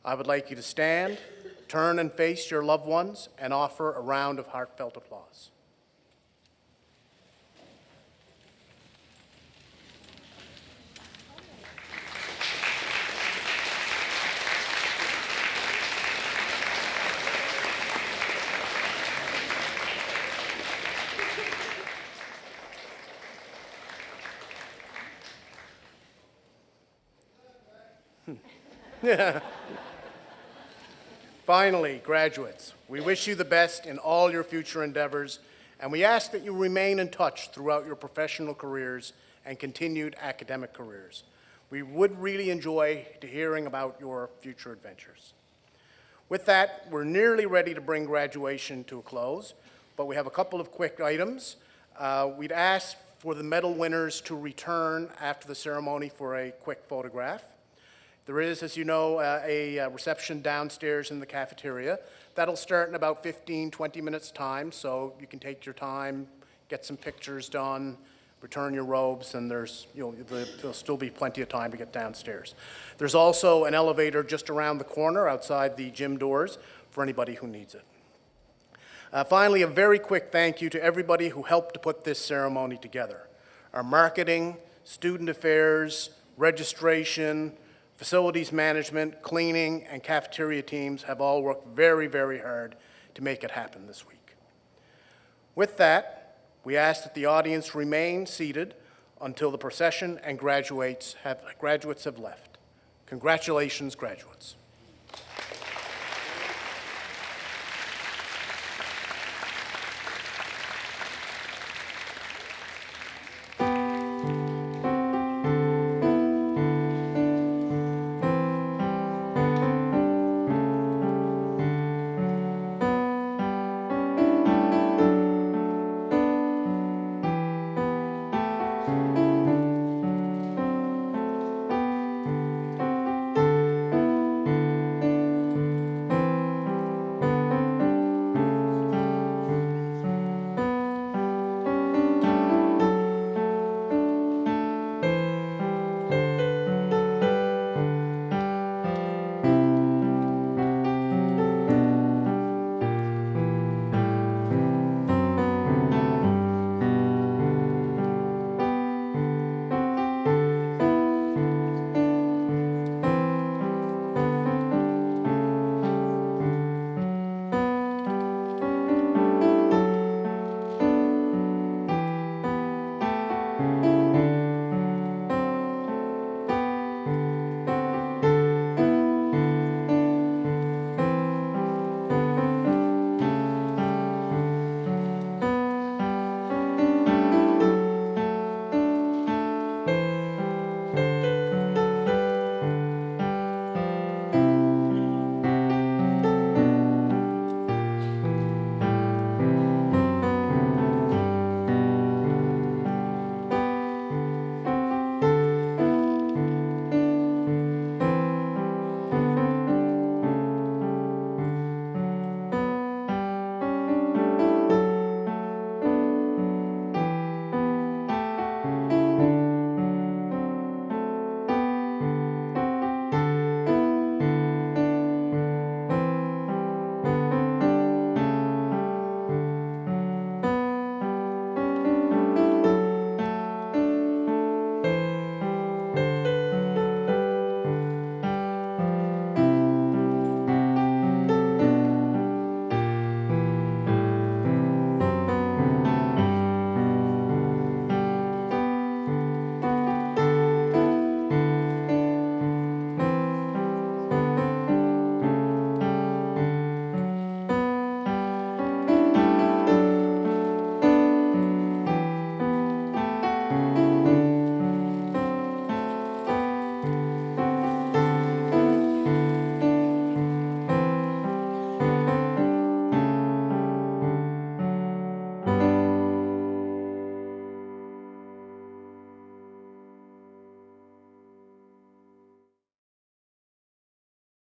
I would like you to stand, turn and face your loved ones, and offer a round of heartfelt applause. Finally, graduates, we wish you the best in all your future endeavors, and we ask that you remain in touch throughout your professional careers and continued academic careers. We would really enjoy hearing about your future adventures. With that, we're nearly ready to bring graduation to a close, but we have a couple of quick items. We'd ask for the medal winners to return after the ceremony for a quick photograph. There is, as you know, a reception downstairs in the cafeteria. That'll start in about 15, 20 minutes time, so you can take your time, get some pictures done, return your robes, and there'll still be plenty of time to get downstairs. There's also an elevator just around the corner outside the gym doors for anybody who needs it. Finally, a very quick thank you to everybody who helped to put this ceremony together. Our marketing, student affairs, registration, facilities management, cleaning, and cafeteria teams have all worked very, very hard to make it happen this week. With that, we ask that the audience remain seated until the procession and graduates have left. Congratulations, graduates.